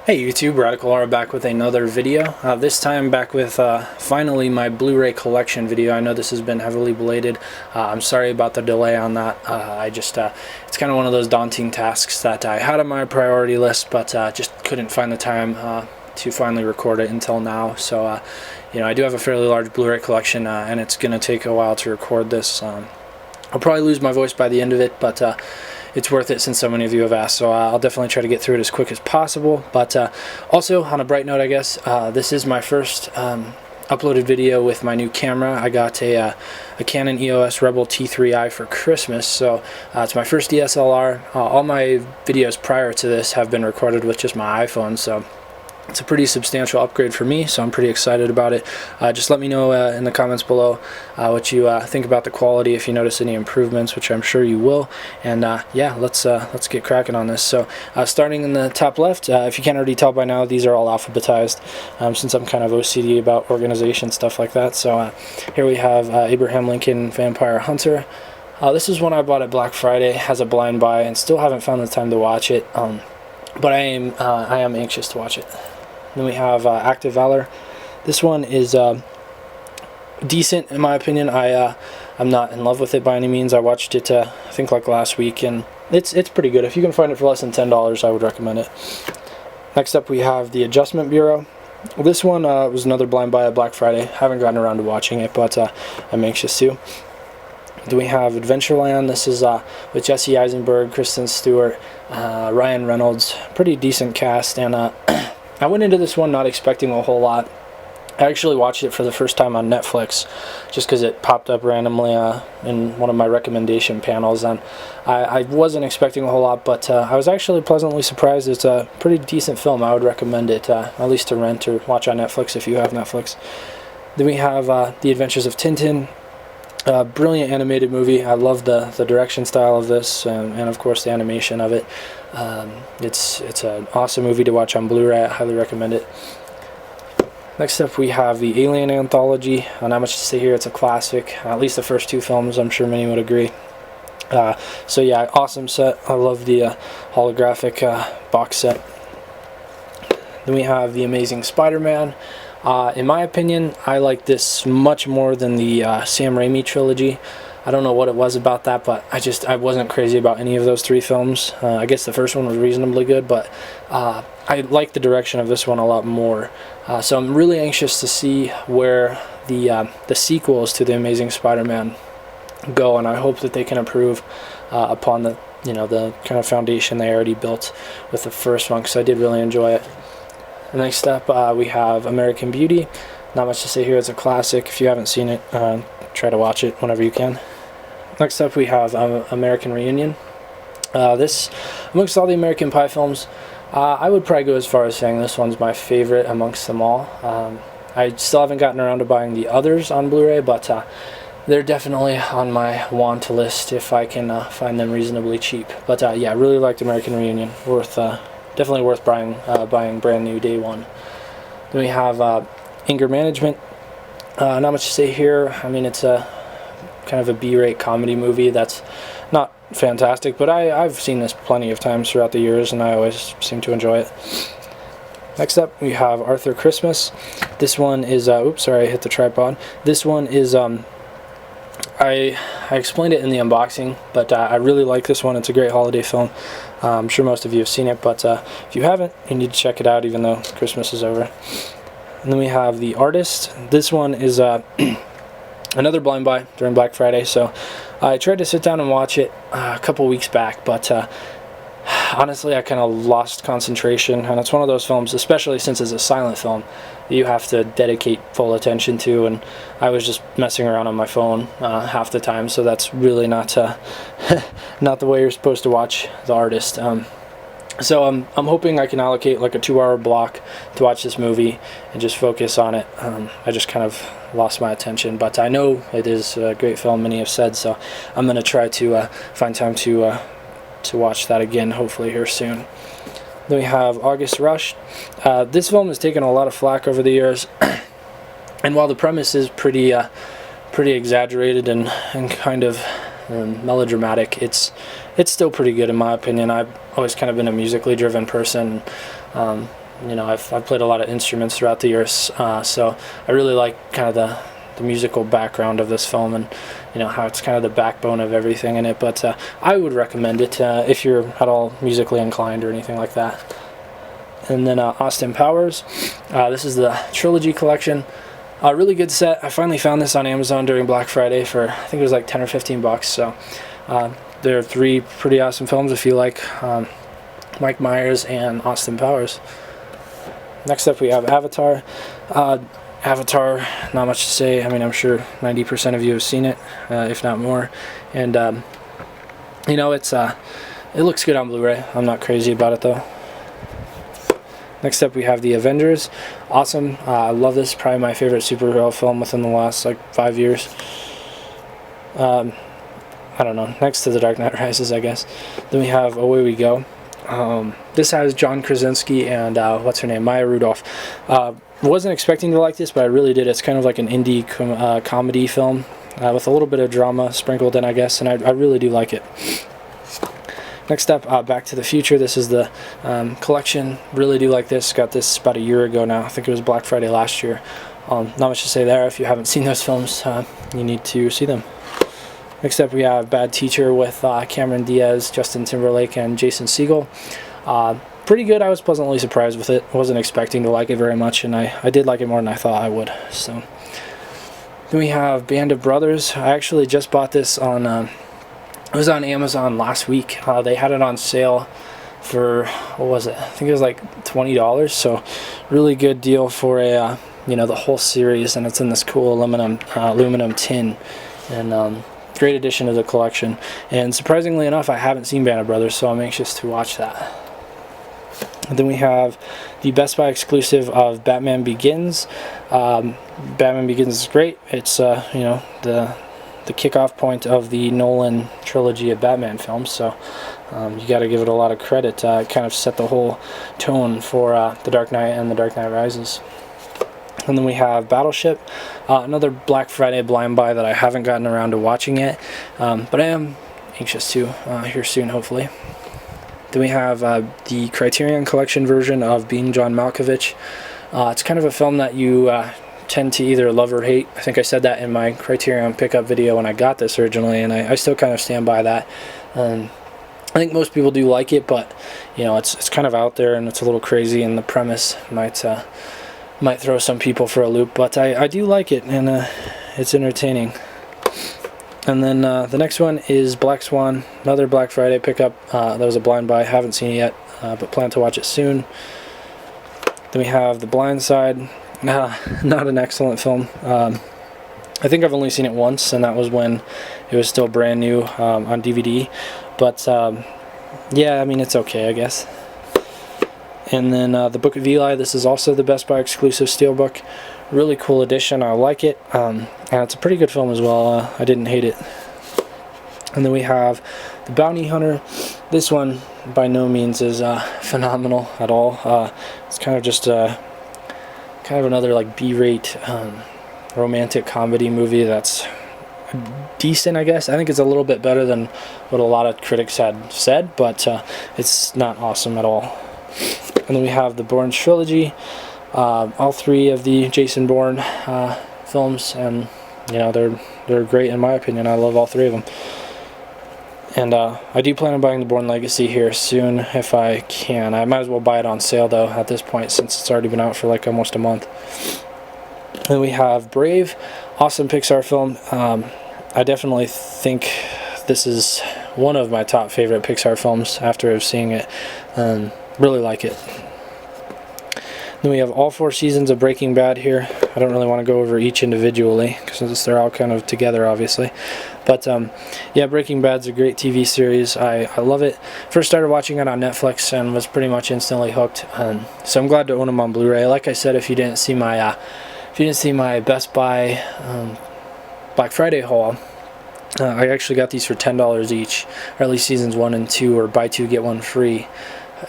Hey YouTube, RadicalAura back with another video. This time back with finally my Blu-Ray Collection video. I know this has been heavily belated. I'm sorry about the delay on that. It's kind of one of those daunting tasks that I had on my priority list, but just couldn't find the time to finally record it until now. So, you know, I do have a fairly large Blu-ray collection, and it's going to take a while to record this. I'll probably lose my voice by the end of it, but it's worth it since so many of you have asked, so I'll definitely try to get through it as quick as possible. But also, on a bright note, I guess, this is my first uploaded video with my new camera. I got a Canon EOS Rebel T3i for Christmas, so it's my first DSLR. All my videos prior to this have been recorded with just my iPhone, so it's a pretty substantial upgrade for me, so I'm pretty excited about it. Just let me know in the comments below what you think about the quality, if you notice any improvements, which I'm sure you will. And yeah, let's get cracking on this. So starting in the top left, if you can't already tell by now, these are all alphabetized, since I'm kind of OCD about organization, stuff like that. So here we have Abraham Lincoln Vampire Hunter. This is one I bought at Black Friday as a blind buy, and still haven't found the time to watch it, but I am anxious to watch it. Then we have Active Valor. This one is decent in my opinion. I'm not in love with it by any means. I watched it I think like last week, and it's pretty good. If you can find it for less than $10, I would recommend it. Next up we have The Adjustment Bureau. This one was another blind buy at Black Friday. Haven't gotten around to watching it, but I'm anxious to. Then we have Adventureland. This is with Jesse Eisenberg, Kristen Stewart, Ryan Reynolds. Pretty decent cast, and I went into this one not expecting a whole lot. I actually watched it for the first time on Netflix just because it popped up randomly in one of my recommendation panels, and I wasn't expecting a whole lot, but I was actually pleasantly surprised. It's a pretty decent film. I would recommend it, at least to rent or watch on Netflix if you have Netflix. Then we have The Adventures of Tintin. Brilliant animated movie. I love the direction style of this, and of course the animation of it. It's an awesome movie to watch on Blu-ray. I highly recommend it. Next up we have the Alien Anthology. Not much to say here. It's a classic. At least the first two films, I'm sure many would agree. So yeah, awesome set. I love the holographic box set. Then we have The Amazing Spider-Man. In my opinion, I like this much more than the Sam Raimi trilogy. I don't know what it was about that, but I wasn't crazy about any of those three films. I guess the first one was reasonably good, but I like the direction of this one a lot more. So I'm really anxious to see where the sequels to The Amazing Spider-Man go, and I hope that they can improve upon the kind of foundation they already built with the first one, because I did really enjoy it. Next up we have American Beauty. Not much to say here. It's a classic. If you haven't seen it, try to watch it whenever you can. Next up we have American Reunion. This, amongst all the American Pie films, I would probably go as far as saying this one's my favorite amongst them all. I still haven't gotten around to buying the others on Blu-ray, but they're definitely on my want list if I can find them reasonably cheap. But yeah, I really liked American Reunion. Definitely worth buying brand new day one. Then we have Anger Management. Not much to say here. I mean, it's a kind of a B-rate comedy movie that's not fantastic, but I've seen this plenty of times throughout the years, and I always seem to enjoy it. Next up, we have Arthur Christmas. This one is, oops, sorry, I hit the tripod. This one is, I explained it in the unboxing, but I really like this one. It's a great holiday film. I'm sure most of you have seen it, but if you haven't, you need to check it out, even though Christmas is over. And then we have The Artist. This one is another blind buy during Black Friday, so I tried to sit down and watch it a couple weeks back, but honestly I kind of lost concentration, and it's one of those films, especially since it's a silent film, you have to dedicate full attention to, and I was just messing around on my phone half the time, so that's really not not the way you're supposed to watch The Artist. So I'm hoping I can allocate like a 2-hour block to watch this movie and just focus on it. I just kind of lost my attention, but I know it is a great film, many have said, so I'm going to try to find time to watch that again, hopefully here soon. Then we have August Rush. This film has taken a lot of flack over the years, and while the premise is pretty exaggerated and kind of melodramatic, it's still pretty good in my opinion. I've always kind of been a musically driven person. you know, I've played a lot of instruments throughout the years, so I really like kind of the musical background of this film, and you know how it's kind of the backbone of everything in it. But I would recommend it if you're at all musically inclined or anything like that. And then Austin Powers. This is the trilogy collection. Really good set. I finally found this on Amazon during Black Friday for, I think it was like 10 or 15 bucks. So there are 3 pretty awesome films if you like Mike Myers and Austin Powers. Next up we have Avatar. Avatar, not much to say. I mean, I'm sure 90% of you have seen it, if not more. And you know, it looks good on Blu-ray. I'm not crazy about it though. Next up we have The Avengers. Awesome. I love this. Probably my favorite superhero film within the last like 5 years. I don't know. Next to The Dark Knight Rises, I guess. Then we have Away We Go. This has John Krasinski and what's her name, Maya Rudolph. Wasn't expecting to like this, but I really did. It's kind of like an indie comedy film with a little bit of drama sprinkled in, I guess, and I really do like it. Next up, Back to the Future. This is the collection. Really do like this. Got this about a year ago now. I think it was Black Friday last year. Not much to say there. If you haven't seen those films, you need to see them. Next up we have Bad Teacher with Cameron Diaz, Justin Timberlake, and Jason Segel. Pretty good. I was pleasantly surprised with it. Wasn't expecting to like it very much, and I did like it more than I thought I would. So then we have Band of Brothers. I actually just bought this on it was on Amazon last week. They had it on sale for, what was it? I think it was like $20. So really good deal for a you know, the whole series, and it's in this cool aluminum tin, and great addition to the collection. And surprisingly enough, I haven't seen Band of Brothers, so I'm anxious to watch that. And then we have the Best Buy exclusive of Batman Begins. Batman Begins is great. It's you know, the kickoff point of the Nolan trilogy of Batman films, so you got to give it a lot of credit. It kind of set the whole tone for The Dark Knight and The Dark Knight Rises. And then we have Battleship, another Black Friday blind buy that I haven't gotten around to watching yet, but I am anxious to here soon, hopefully. Then we have the Criterion Collection version of Being John Malkovich. It's kind of a film that you tend to either love or hate. I think I said that in my Criterion pickup video when I got this originally, and I still kind of stand by that. I think most people do like it, but you know, it's kind of out there and it's a little crazy, and the premise might throw some people for a loop, but I do like it, and it's entertaining. And then the next one is Black Swan, another Black Friday pickup. That was a blind buy. Haven't seen it yet, but plan to watch it soon. Then we have The Blind Side. Not an excellent film. I think I've only seen it once, and that was when it was still brand new on DVD. But yeah, I mean, it's okay, I guess. And then The Book of Eli. This is also the Best Buy exclusive steelbook. Really cool edition. I like it, and it's a pretty good film as well. I didn't hate it. And then we have The Bounty Hunter. This one by no means is phenomenal at all. It's kind of just kind of another like B-rate romantic comedy movie that's decent, I guess. I think it's a little bit better than what a lot of critics had said, but it's not awesome at all. And then we have the Bourne trilogy, all 3 of the Jason Bourne films, and you know, they're great in my opinion. I love all 3 of them. And I do plan on buying the Bourne Legacy here soon if I can. I might as well buy it on sale though at this point, since it's already been out for like almost a month. Then we have Brave, awesome Pixar film. I definitely think this is one of my top favorite Pixar films after seeing it. Really like it. Then we have all 4 seasons of Breaking Bad here. I don't really want to go over each individually because they're all kind of together, obviously. But yeah, Breaking Bad's a great TV series. I love it. First started watching it on Netflix and was pretty much instantly hooked. So I'm glad to own them on Blu-ray. Like I said, if you didn't see my Best Buy Black Friday haul, I actually got these for $10 each, or at least seasons 1 and 2, or buy 2 get 1 free.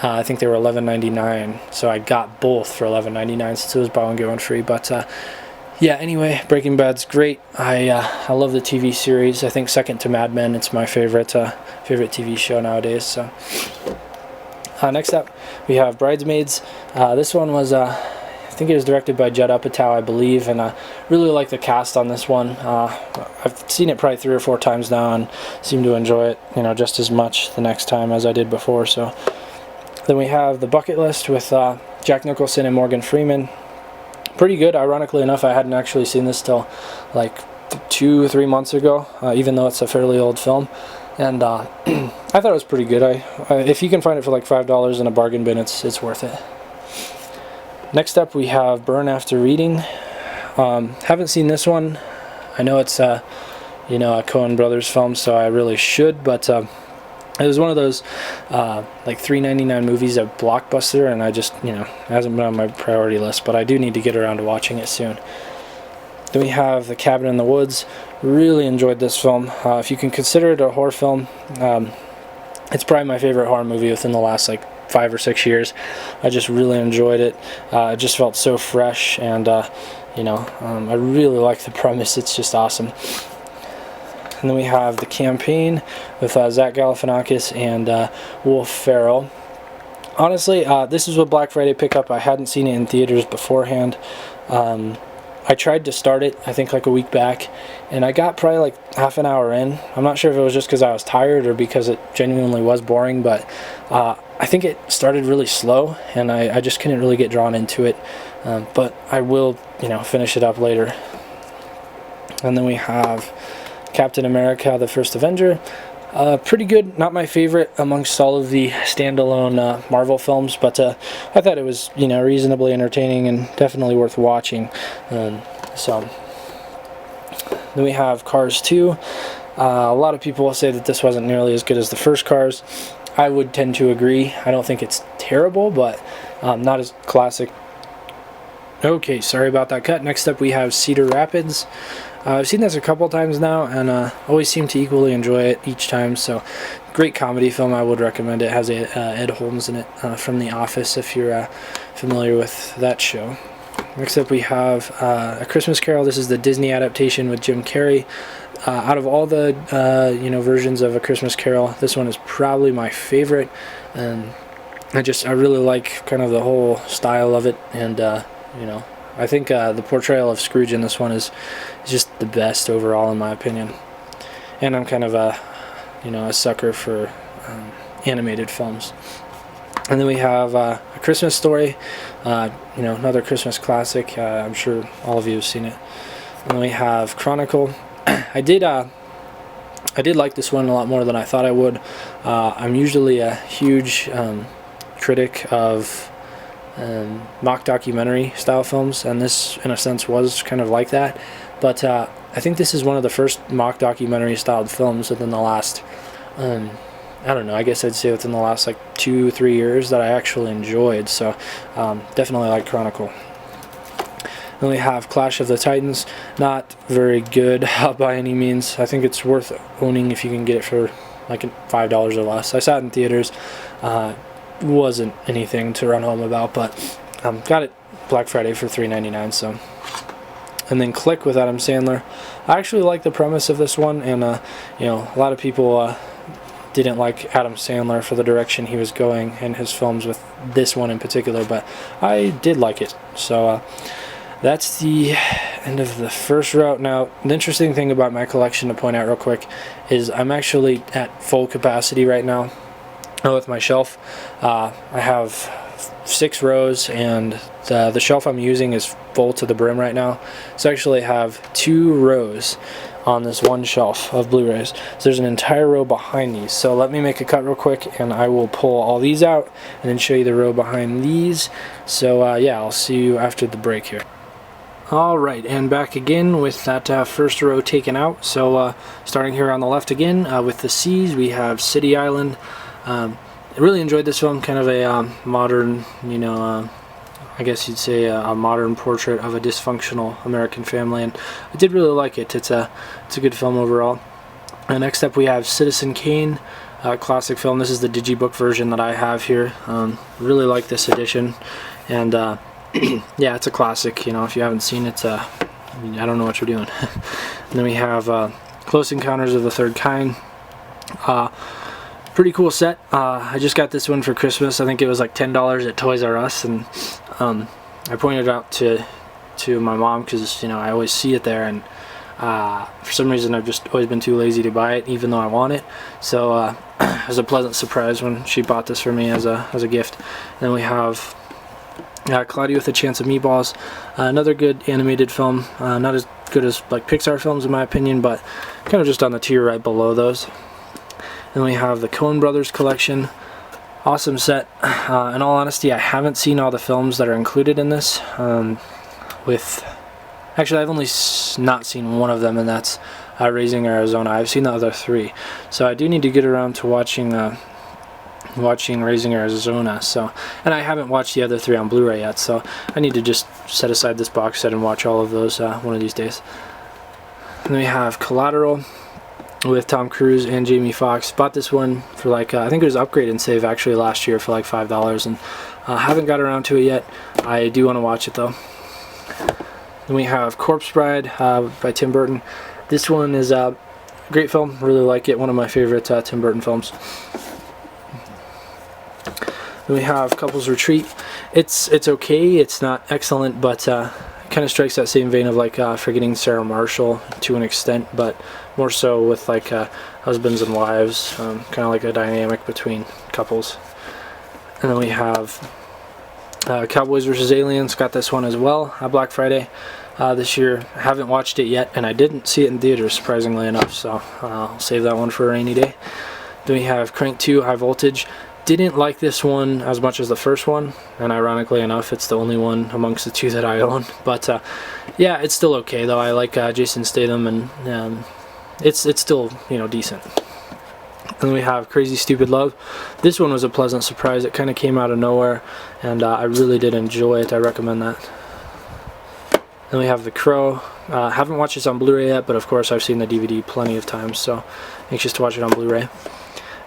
I think they were $11.99, so I got both for $11.99 since it was buy 1 get 1 free. But yeah, anyway, Breaking Bad's great. I love the TV series. I think second to Mad Men, it's my favorite TV show nowadays. So Next up, we have Bridesmaids. This one was, I think it was directed by Judd Apatow, I believe, and I really like the cast on this one. I've seen it probably 3 or 4 times now and seem to enjoy it, just as much the next time as I did before. So then we have The Bucket List with Jack Nicholson and Morgan Freeman. Pretty good. Ironically enough, I hadn't actually seen this till like 2 or 3 months ago, even though it's a fairly old film. And I thought it was pretty good. If you can find it for like $5 in a bargain bin, it's worth it. Next up, we have Burn After Reading. Haven't seen this one. I know it's a Coen Brothers film, so I really should. But it was one of those like $3.99 movies at Blockbuster, and I just hasn't been on my priority list. But I do need to get around to watching it soon. Then we have The Cabin in the Woods. Really enjoyed this film. If you can consider it a horror film, it's probably my favorite horror movie within the last like 5 or 6 years. I just really enjoyed it. It just felt so fresh, and I really like the premise. It's just awesome. And then we have The Campaign with Zach Galifianakis and Will Ferrell. Honestly, this was a Black Friday pickup. I hadn't seen it in theaters beforehand. I tried to start it, I think like a week back, and I got probably like half an hour in. I'm not sure if it was just because I was tired or because it genuinely was boring, but I think it started really slow, and I just couldn't really get drawn into it. But I will, finish it up later. And then we have Captain America: The First Avenger. Pretty good. Not my favorite amongst all of the standalone Marvel films, but I thought it was reasonably entertaining and definitely worth watching. So then we have Cars 2. A lot of people will say that this wasn't nearly as good as the first Cars. I would tend to agree. I don't think it's terrible, but not as classic. Okay, sorry about that cut. Next up we have Cedar Rapids. I've seen this a couple times now, and always seem to equally enjoy it each time. So, great comedy film. I would recommend it. It has Ed Holmes in it from The Office, if you're familiar with that show. Next up, we have A Christmas Carol. This is the Disney adaptation with Jim Carrey. Out of all the versions of A Christmas Carol, this one is probably my favorite. I really like kind of the whole style of it, and I think the portrayal of Scrooge in this one is just the best overall, in my opinion. And I'm kind of a sucker for animated films. And then we have A Christmas Story, another Christmas classic. I'm sure all of you have seen it. And then we have Chronicle. I did like this one a lot more than I thought I would. I'm usually a huge critic of mock documentary style films, and this in a sense was kind of like that, but I think this is one of the first mock documentary styled films within the last I don't know, I guess I'd say within the last like 2-3 years that I actually enjoyed. So definitely like Chronicle. Then we have Clash of the Titans. Not very good by any means. I think it's worth owning if you can get it for like $5 or less. I saw it in theaters. Wasn't anything to run home about, but got it Black Friday for $3.99. So, and then Click with Adam Sandler. I actually like the premise of this one, and a lot of people didn't like Adam Sandler for the direction he was going in his films with this one in particular, but I did like it. So that's the end of the first route. Now, the interesting thing about my collection to point out real quick is I'm actually at full capacity right now with my shelf. I have 6 rows, and the shelf I'm using is full to the brim right now. So I actually have 2 rows on this one shelf of Blu-rays. So there's an entire row behind these. So let me make a cut real quick, and I will pull all these out and then show you the row behind these. So yeah, I'll see you after the break here. Alright, and back again with that first row taken out. So starting here on the left again with the C's, we have City Island. I really enjoyed this film, kind of a modern, I guess you'd say a modern portrait of a dysfunctional American family, and I did really like it. It's a good film overall. Next up we have Citizen Kane, a classic film. This is the digibook version that I have here. Really like this edition, and yeah, it's a classic. If you haven't seen it, I don't know what you're doing. And then we have Close Encounters of the Third Kind. pretty cool set. I just got this one for Christmas. I think it was like $10 at Toys R Us, and I pointed it out to my mom because, you know, I always see it there, and for some reason I've just always been too lazy to buy it even though I want it. So it was a pleasant surprise when she bought this for me as a gift. Then we have Cloudy with a Chance of Meatballs, another good animated film, not as good as like Pixar films in my opinion, but kind of just on the tier right below those. Then we have the Coen Brothers collection. Awesome set. In all honesty, I haven't seen all the films that are included in this. Actually, I've only not seen one of them, and that's Raising Arizona. I've seen the other three, so I do need to get around to watching Raising Arizona. So, and I haven't watched the other three on Blu-ray yet, so I need to just set aside this box set and watch all of those one of these days. And then we have Collateral with Tom Cruise and Jamie Foxx. Bought this one for like I think it was Upgrade and Save actually last year for like $5, and haven't got around to it yet. I do want to watch it though. Then we have Corpse Bride by Tim Burton. This one is a great film. Really like it. One of my favorite Tim Burton films. Then we have Couples Retreat. It's okay. It's not excellent, but kind of strikes that same vein of like Forgetting Sarah Marshall to an extent, but more so with like husbands and wives, kind of like a dynamic between couples. And then we have Cowboys vs. Aliens. Got this one as well, Black Friday this year. I haven't watched it yet, and I didn't see it in theaters, surprisingly enough, so I'll save that one for a rainy day. Then we have Crank 2 High Voltage. Didn't like this one as much as the first one, and ironically enough, it's the only one amongst the two that I own. But yeah, it's still okay though. I like Jason Statham, and it's still, you know, decent. Then we have Crazy Stupid Love. This one was a pleasant surprise. It kind of came out of nowhere, and I really did enjoy it. I recommend that. Then we have The Crow. Haven't watched this on Blu-ray yet, but of course I've seen the DVD plenty of times, so anxious to watch it on Blu-ray.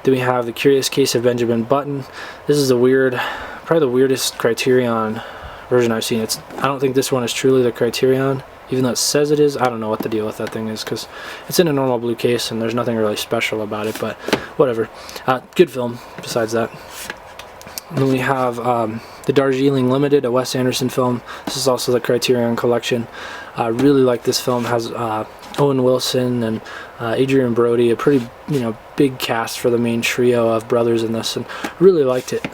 Then we have The Curious Case of Benjamin Button. This is probably the weirdest Criterion version I've seen. I don't think this one is truly the Criterion, even though it says it is. I don't know what the deal with that thing is, because it's in a normal blue case and there's nothing really special about it, but whatever. Good film besides that. And then we have The Darjeeling Limited, a Wes Anderson film. This is also the Criterion Collection. I really like this film. Has Owen Wilson and Adrian Brody, a pretty, you know, big cast for the main trio of brothers in this, and really liked it.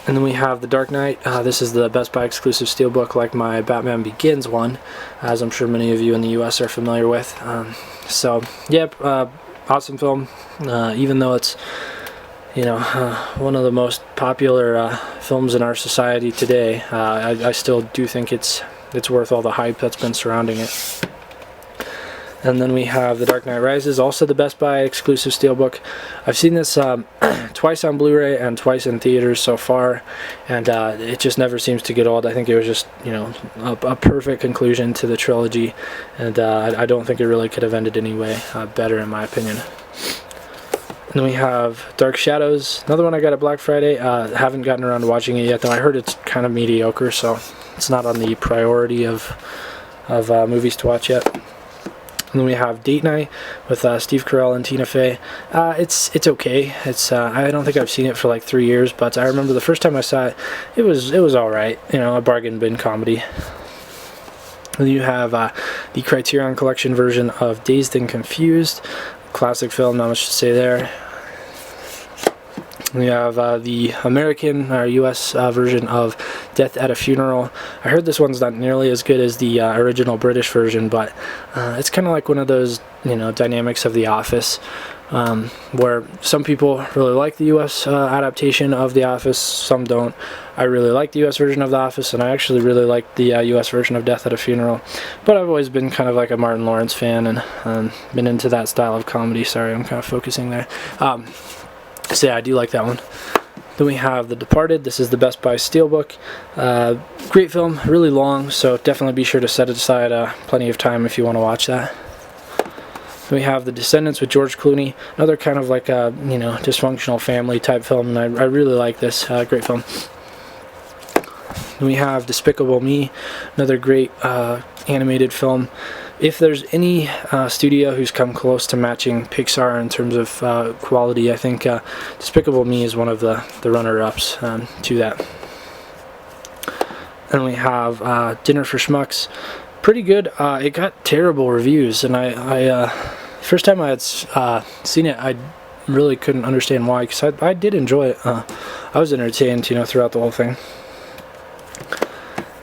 And then we have The Dark Knight. This is the Best Buy exclusive steelbook, like my Batman Begins one, as I'm sure many of you in the US are familiar with. So, yep, awesome film. Even though it's, you know, one of the most popular films in our society today, I still do think it's worth all the hype that's been surrounding it. And then we have The Dark Knight Rises, also the Best Buy exclusive steelbook. I've seen this twice on Blu-ray and twice in theaters so far, and it just never seems to get old. I think it was just, you know, a perfect conclusion to the trilogy, and I don't think it really could have ended any way better, in my opinion. And then we have Dark Shadows, another one I got at Black Friday. Haven't gotten around to watching it yet, though I heard it's kind of mediocre, so it's not on the priority of movies to watch yet. And then we have Date Night with Steve Carell and Tina Fey. It's okay. I don't think I've seen it for like 3 years, but I remember the first time I saw it, it was all right. You know, a bargain bin comedy. And then you have the Criterion Collection version of Dazed and Confused, classic film. Not much to say there. We have the American or US version of Death at a Funeral. I heard this one's not nearly as good as the original British version, but it's kind of like one of those, you know, dynamics of The Office, where some people really like the US adaptation of The Office, some don't. I really like the US version of The Office, and I actually really like the US version of Death at a Funeral. But I've always been kind of like a Martin Lawrence fan, and been into that style of comedy. Sorry, I'm kind of focusing there. So yeah, I do like that one. Then we have The Departed. This is the Best Buy steelbook. Great film, really long, so definitely be sure to set aside plenty of time if you want to watch that. Then we have The Descendants with George Clooney, another kind of like a, you know, dysfunctional family type film, and I really like this. Great film. Then we have Despicable Me, another great animated film. if there's any studio who's come close to matching Pixar in terms of quality, I think Despicable Me is one of the runner-ups to that. And we have Dinner for Schmucks. Pretty good. It got terrible reviews, and I first time I had seen it, I really couldn't understand why, because I did enjoy it. I was entertained, you know, throughout the whole thing.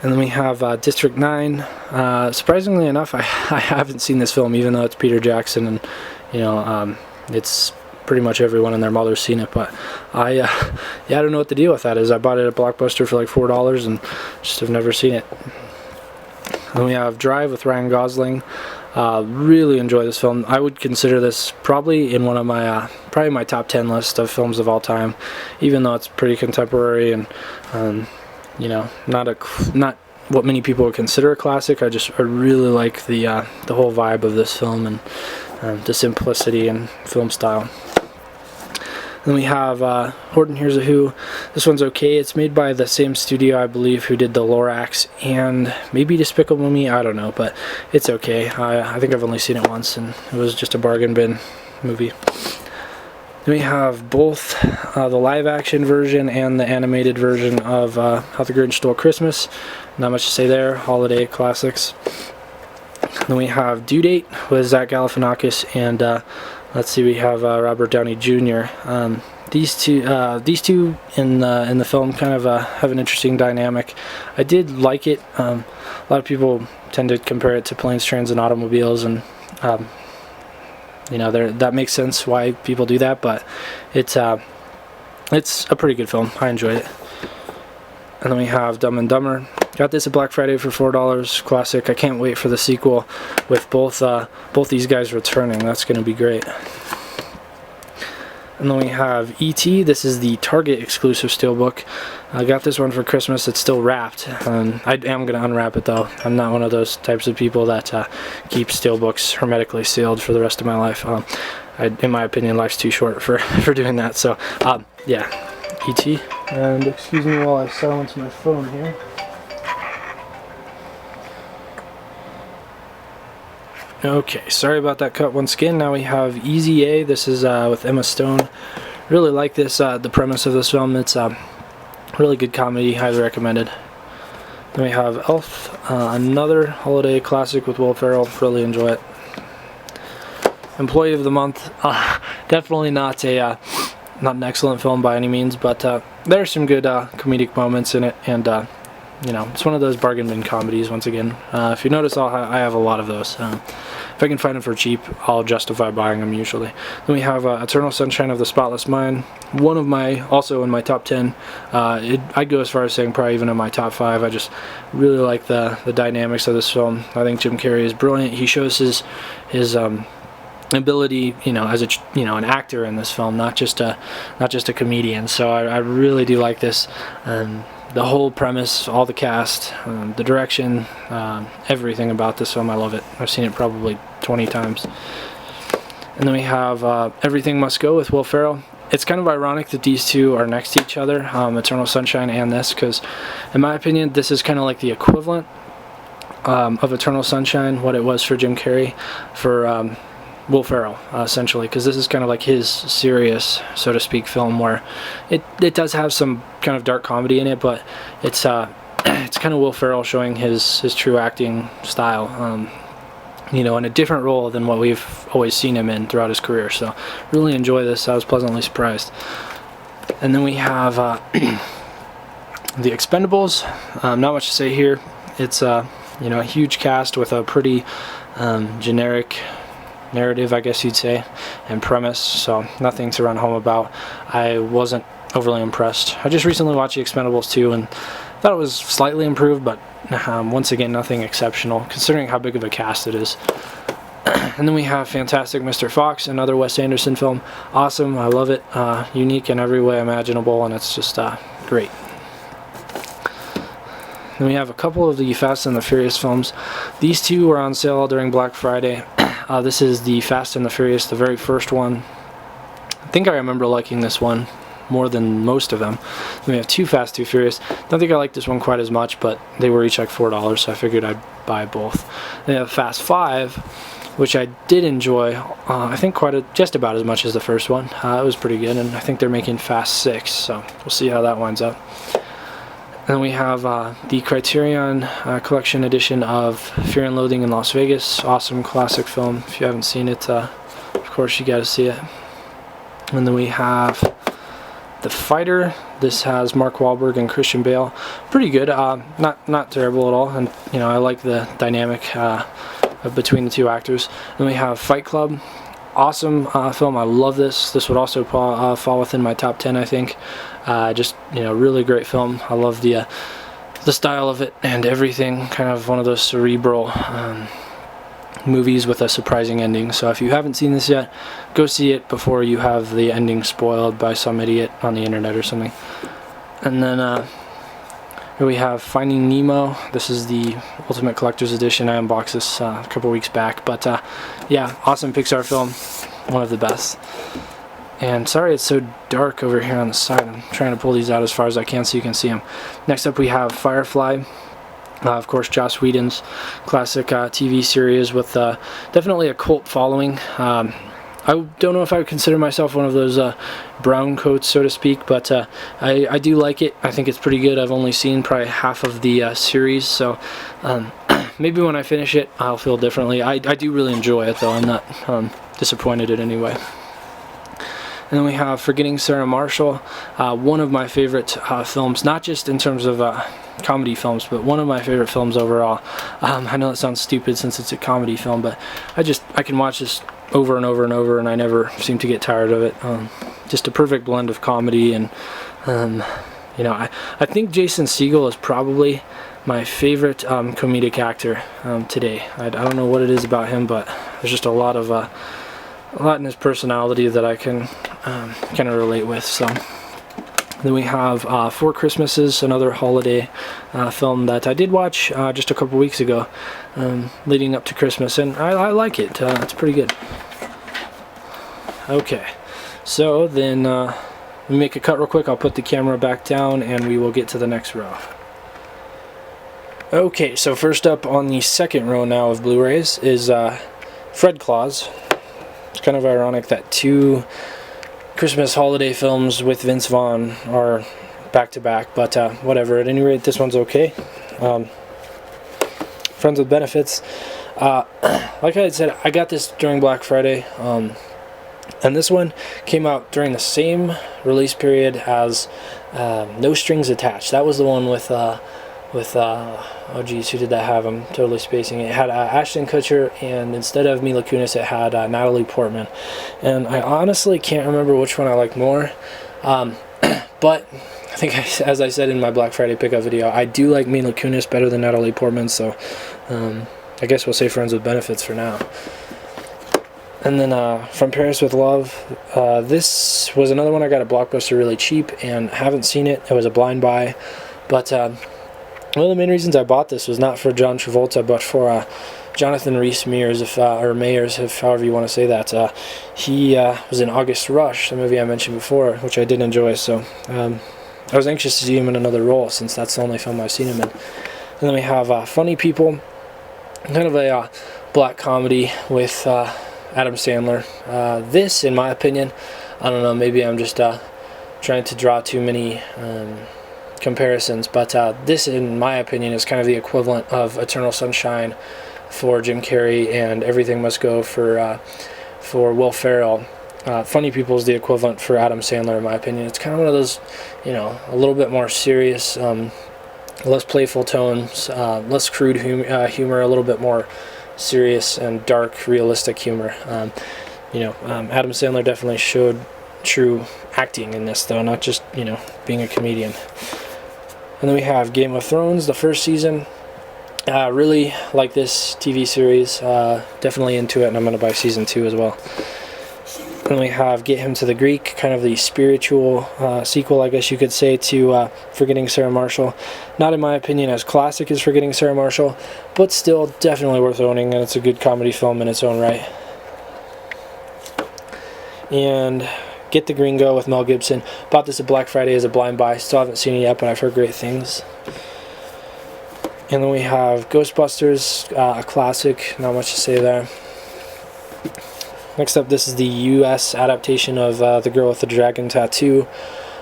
And then we have District 9. Surprisingly enough, I haven't seen this film, even though it's Peter Jackson, and you know, it's pretty much everyone and their mother's seen it. But yeah, I don't know what the deal with that is. I bought it at Blockbuster for like $4 and just have never seen it. Then we have Drive with Ryan Gosling. Really enjoy this film. I would consider this probably in one of my probably my top 10 list of films of all time, even though it's pretty contemporary and you know, not what many people would consider a classic. I really like the whole vibe of this film and the simplicity and film style. Then we have Horton Hears a Who. This one's okay. It's made by the same studio, I believe, who did The Lorax and maybe Despicable Me. I don't know, but it's okay. I think I've only seen it once, and it was just a bargain bin movie. Then we have both the live-action version and the animated version of How the Grinch Stole Christmas. Not much to say there. Holiday classics. Then we have Due Date with Zach Galifianakis and let's see, we have Robert Downey Jr. These two in the film kind of have an interesting dynamic. I did like it. A lot of people tend to compare it to Planes, Trains, and Automobiles, and you know, that makes sense why people do that. But it's a pretty good film. I enjoyed it. And then we have Dumb and Dumber. Got this at Black Friday for $4. Classic. I can't wait for the sequel with both these guys returning. That's going to be great. And then we have E.T. This is the Target exclusive steelbook. I got this one for Christmas. It's still wrapped. I am going to unwrap it though. I'm not one of those types of people that keep steelbooks hermetically sealed for the rest of my life. In my opinion, life's too short for doing that. So yeah, E.T. And excuse me while I silence my phone here. Okay, sorry about that cut once again. Now we have Easy A. This is with Emma Stone. Really like this, the premise of this film. It's really good comedy, highly recommended. Then we have Elf, another holiday classic with Will Ferrell. Really enjoy it. Employee of the Month, definitely not an excellent film by any means, but there are some good comedic moments in it, and you know, it's one of those bargain bin comedies. Once again, if you notice, I have a lot of those. If I can find them for cheap, I'll justify buying them usually. Then we have Eternal Sunshine of the Spotless Mind. One of my, also in my top 10. I'd go as far as saying probably even in my top 5. I just really like the dynamics of this film. I think Jim Carrey is brilliant. He shows his ability, you know, as an actor in this film, not just a comedian. So I really do like this. The whole premise, all the cast, the direction, everything about this film, I love it. I've seen it probably 20 times. And then we have Everything Must Go with Will Ferrell. It's kind of ironic that these two are next to each other, Eternal Sunshine and this, because in my opinion, this is kind of like the equivalent of Eternal Sunshine, what it was for Jim Carrey, for Will Ferrell, essentially, because this is kind of like his serious, so to speak, film where it does have some kind of dark comedy in it, but it's kind of Will Ferrell showing his true acting style, you know, in a different role than what we've always seen him in throughout his career. So really enjoy this. I was pleasantly surprised. And then we have The Expendables. Not much to say here. It's you know, a huge cast with a pretty generic narrative, I guess you'd say, and premise, so nothing to run home about. I wasn't overly impressed. I just recently watched The Expendables 2 and thought it was slightly improved, but once again, nothing exceptional considering how big of a cast it is. And then we have Fantastic Mr. Fox, another Wes Anderson film. Awesome, I love it. Unique in every way imaginable, and it's just great. Then we have a couple of the Fast and the Furious films. These two were on sale during Black Friday. This is the Fast and the Furious, the very first one. I think I remember liking this one. more than most of them. Then we have 2 Fast, 2 Furious. Don't think I like this one quite as much, but they were each like $4, so I figured I'd buy both. Then we have Fast 5, which I did enjoy, I think just about as much as the first one. It was pretty good, and I think they're making Fast 6, so we'll see how that winds up. And then we have the Criterion Collection edition of Fear and Loathing in Las Vegas. Awesome classic film. If you haven't seen it, of course you gotta see it. And then we have The Fighter. This has Mark Wahlberg and Christian Bale. Pretty good, not terrible at all, and you know, I like the dynamic between the 2 actors. Then we have Fight Club. Awesome film. I love this. This would also fall within my top 10, I think. Just, you know, really great film. I love the style of it and everything. Kind of one of those cerebral movies with a surprising ending. So if you haven't seen this yet, go see it before you have the ending spoiled by some idiot on the internet or something. And then here we have Finding Nemo. This is the Ultimate Collector's Edition. I unboxed this a couple weeks back, but yeah, awesome Pixar film, one of the best. And sorry it's so dark over here on the side. I'm trying to pull these out as far as I can so you can see them. Next up we have Firefly. Of course, Joss Whedon's classic TV series with definitely a cult following. I don't know if I would consider myself one of those brown coats, so to speak, but I do like it. I think it's pretty good. I've only seen probably half of the series, so maybe when I finish it, I'll feel differently. I do really enjoy it, though. I'm not disappointed in any way. And then we have Forgetting Sarah Marshall, one of my favorite films, not just in terms of comedy films, but one of my favorite films overall. I know that sounds stupid since it's a comedy film, but I can watch this over and over and over, and I never seem to get tired of it. Just a perfect blend of comedy, and you know, I think Jason Segel is probably my favorite comedic actor today. I don't know what it is about him, but there's just a lot in his personality that I can kind of relate with. So then we have Four Christmases, another holiday film that I did watch just a couple weeks ago, leading up to Christmas, and I like it. It's pretty good. Okay, so then let me make a cut real quick. I'll put the camera back down and we will get to the next row. Okay, so first up on the second row now of Blu-rays is Fred Claus. It's kind of ironic that 2 Christmas holiday films with Vince Vaughn are back-to-back, but whatever. At any rate, this one's okay. Friends with Benefits. Like I had said, I got this during Black Friday, and this one came out during the same release period as No Strings Attached. That was the one with oh geez, who did that have? I'm totally spacing it. It had Ashton Kutcher, and instead of Mila Kunis, it had Natalie Portman. And I honestly can't remember which one I like more. But I think, as I said in my Black Friday pickup video, I do like Mila Kunis better than Natalie Portman, so I guess we'll say Friends with Benefits for now. And then From Paris with Love. This was another one I got at Blockbuster really cheap, and haven't seen it. It was a blind buy. But one of the main reasons I bought this was not for John Travolta, but for Jonathan Rhys-Meyers, or Mayers, if however you want to say that. He was in August Rush, the movie I mentioned before, which I did enjoy. So I was anxious to see him in another role, since that's the only film I've seen him in. And then we have Funny People, kind of a black comedy with Adam Sandler. This, in my opinion, I don't know, maybe I'm just trying to draw too many comparisons, but this, in my opinion, is kind of the equivalent of Eternal Sunshine for Jim Carrey and Everything Must Go for Will Ferrell. Funny People is the equivalent for Adam Sandler, in my opinion. It's kind of one of those, you know, a little bit more serious, less playful tones, less crude humor, a little bit more serious and dark, realistic humor. You know, Adam Sandler definitely showed true acting in this, though, not just, you know, being a comedian. And then we have Game of Thrones, the first season. Really like this TV series. Definitely into it, and I'm going to buy season 2 as well. Then we have Get Him to the Greek, kind of the spiritual sequel, I guess you could say, to Forgetting Sarah Marshall. Not, in my opinion, as classic as Forgetting Sarah Marshall, but still definitely worth owning, and it's a good comedy film in its own right. And Get the Green Go with Mel Gibson. Bought this at Black Friday as a blind buy. Still haven't seen it yet, but I've heard great things. And then we have Ghostbusters, a classic. Not much to say there. Next up, this is the U.S. adaptation of The Girl with the Dragon Tattoo.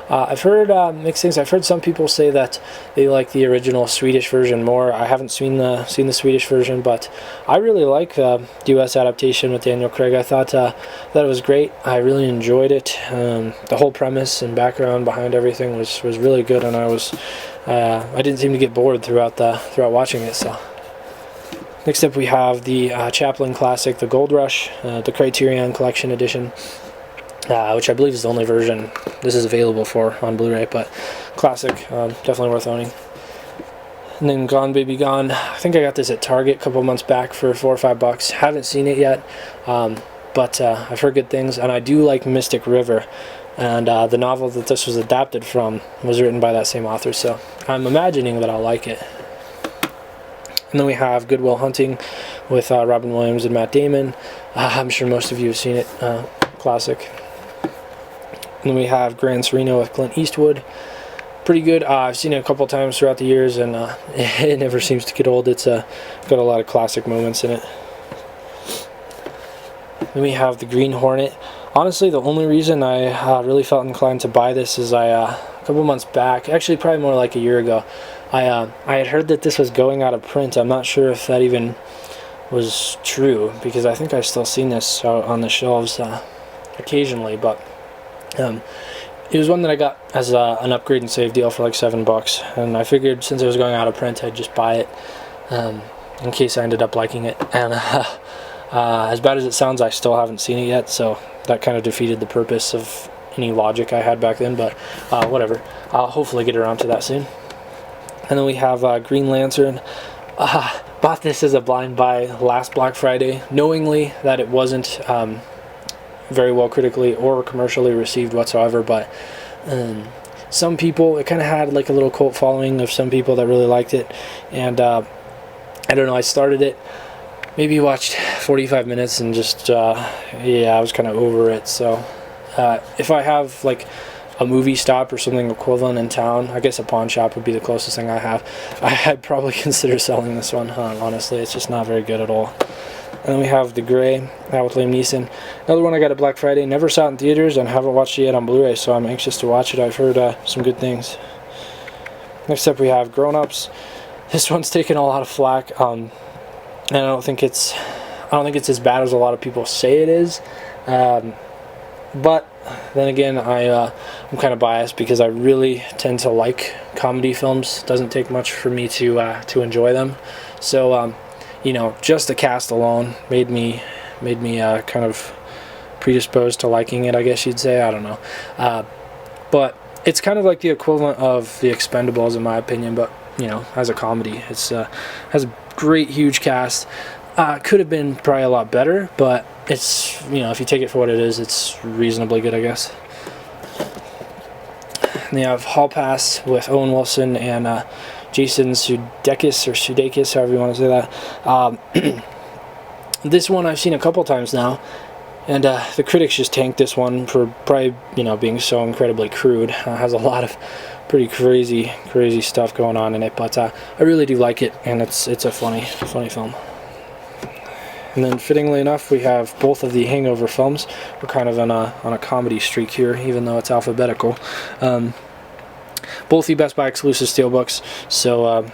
I've heard mixed things. I've heard some people say that they like the original Swedish version more. I haven't seen the Swedish version, but I really like the U.S. adaptation with Daniel Craig. I thought it was great. I really enjoyed it. The whole premise and background behind everything was really good, and I didn't seem to get bored throughout watching it. So. Next up, we have the Chaplin classic, The Gold Rush, the Criterion Collection edition. Which I believe is the only version this is available for on Blu-ray, but classic, definitely worth owning. And then Gone Baby Gone, I think I got this at Target a couple months back for $4 or $5. Haven't seen it yet, but I've heard good things, and I do like Mystic River, and the novel that this was adapted from was written by that same author, so I'm imagining that I'll like it. And then we have Good Will Hunting with Robin Williams and Matt Damon. I'm sure most of you have seen it, classic. And then we have Gran Torino with Clint Eastwood. Pretty good. I've seen it a couple times throughout the years, and it never seems to get old. It's got a lot of classic moments in it. Then we have The Green Hornet. Honestly, the only reason I really felt inclined to buy this is a couple months back, actually probably more like a year ago, I had heard that this was going out of print. I'm not sure if that even was true, because I think I've still seen this on the shelves occasionally, but it was one that I got as an upgrade and save deal for like $7, and I figured since it was going out of print, I'd just buy it in case I ended up liking it. And as bad as it sounds, I still haven't seen it yet, so that kind of defeated the purpose of any logic I had back then, but whatever. I'll hopefully get around to that soon. And then we have Green Lantern. Bought this as a blind buy last Black Friday, knowingly that it wasn't very well critically or commercially received whatsoever, but some people, it kind of had like a little cult following of some people that really liked it, and I don't know, I started it, maybe watched 45 minutes and just yeah, I was kind of over it. So if I have like a movie stop or something equivalent in town, I guess a pawn shop would be the closest thing I have, I'd probably consider selling this one. Honestly, it's just not very good at all. And then we have The Gray, with Liam Neeson. Another one I got at Black Friday. Never saw it in theaters and haven't watched it yet on Blu-ray, so I'm anxious to watch it. I've heard some good things. Next up, we have Grown Ups. This one's taken a lot of flack, and I don't think it's as bad as a lot of people say it is. But then again, I'm kind of biased because I really tend to like comedy films. It doesn't take much for me to enjoy them. So you know, just the cast alone made me kind of predisposed to liking it, I guess you'd say. I don't know, but it's kind of like the equivalent of The Expendables in my opinion. But you know, as a comedy, it's has a great huge cast. Could have been probably a lot better, but it's, you know, if you take it for what it is, it's reasonably good, I guess. And they have Hall Pass with Owen Wilson and Jason Sudeikis, however you want to say that. This one I've seen a couple times now, and the critics just tanked this one for probably, you know, being so incredibly crude. Has a lot of pretty crazy stuff going on in it, but I really do like it, and it's a funny film. And then, fittingly enough, we have both of the Hangover films. We're kind of on a comedy streak here, even though it's alphabetical. Both the Best Buy exclusive steelbooks, so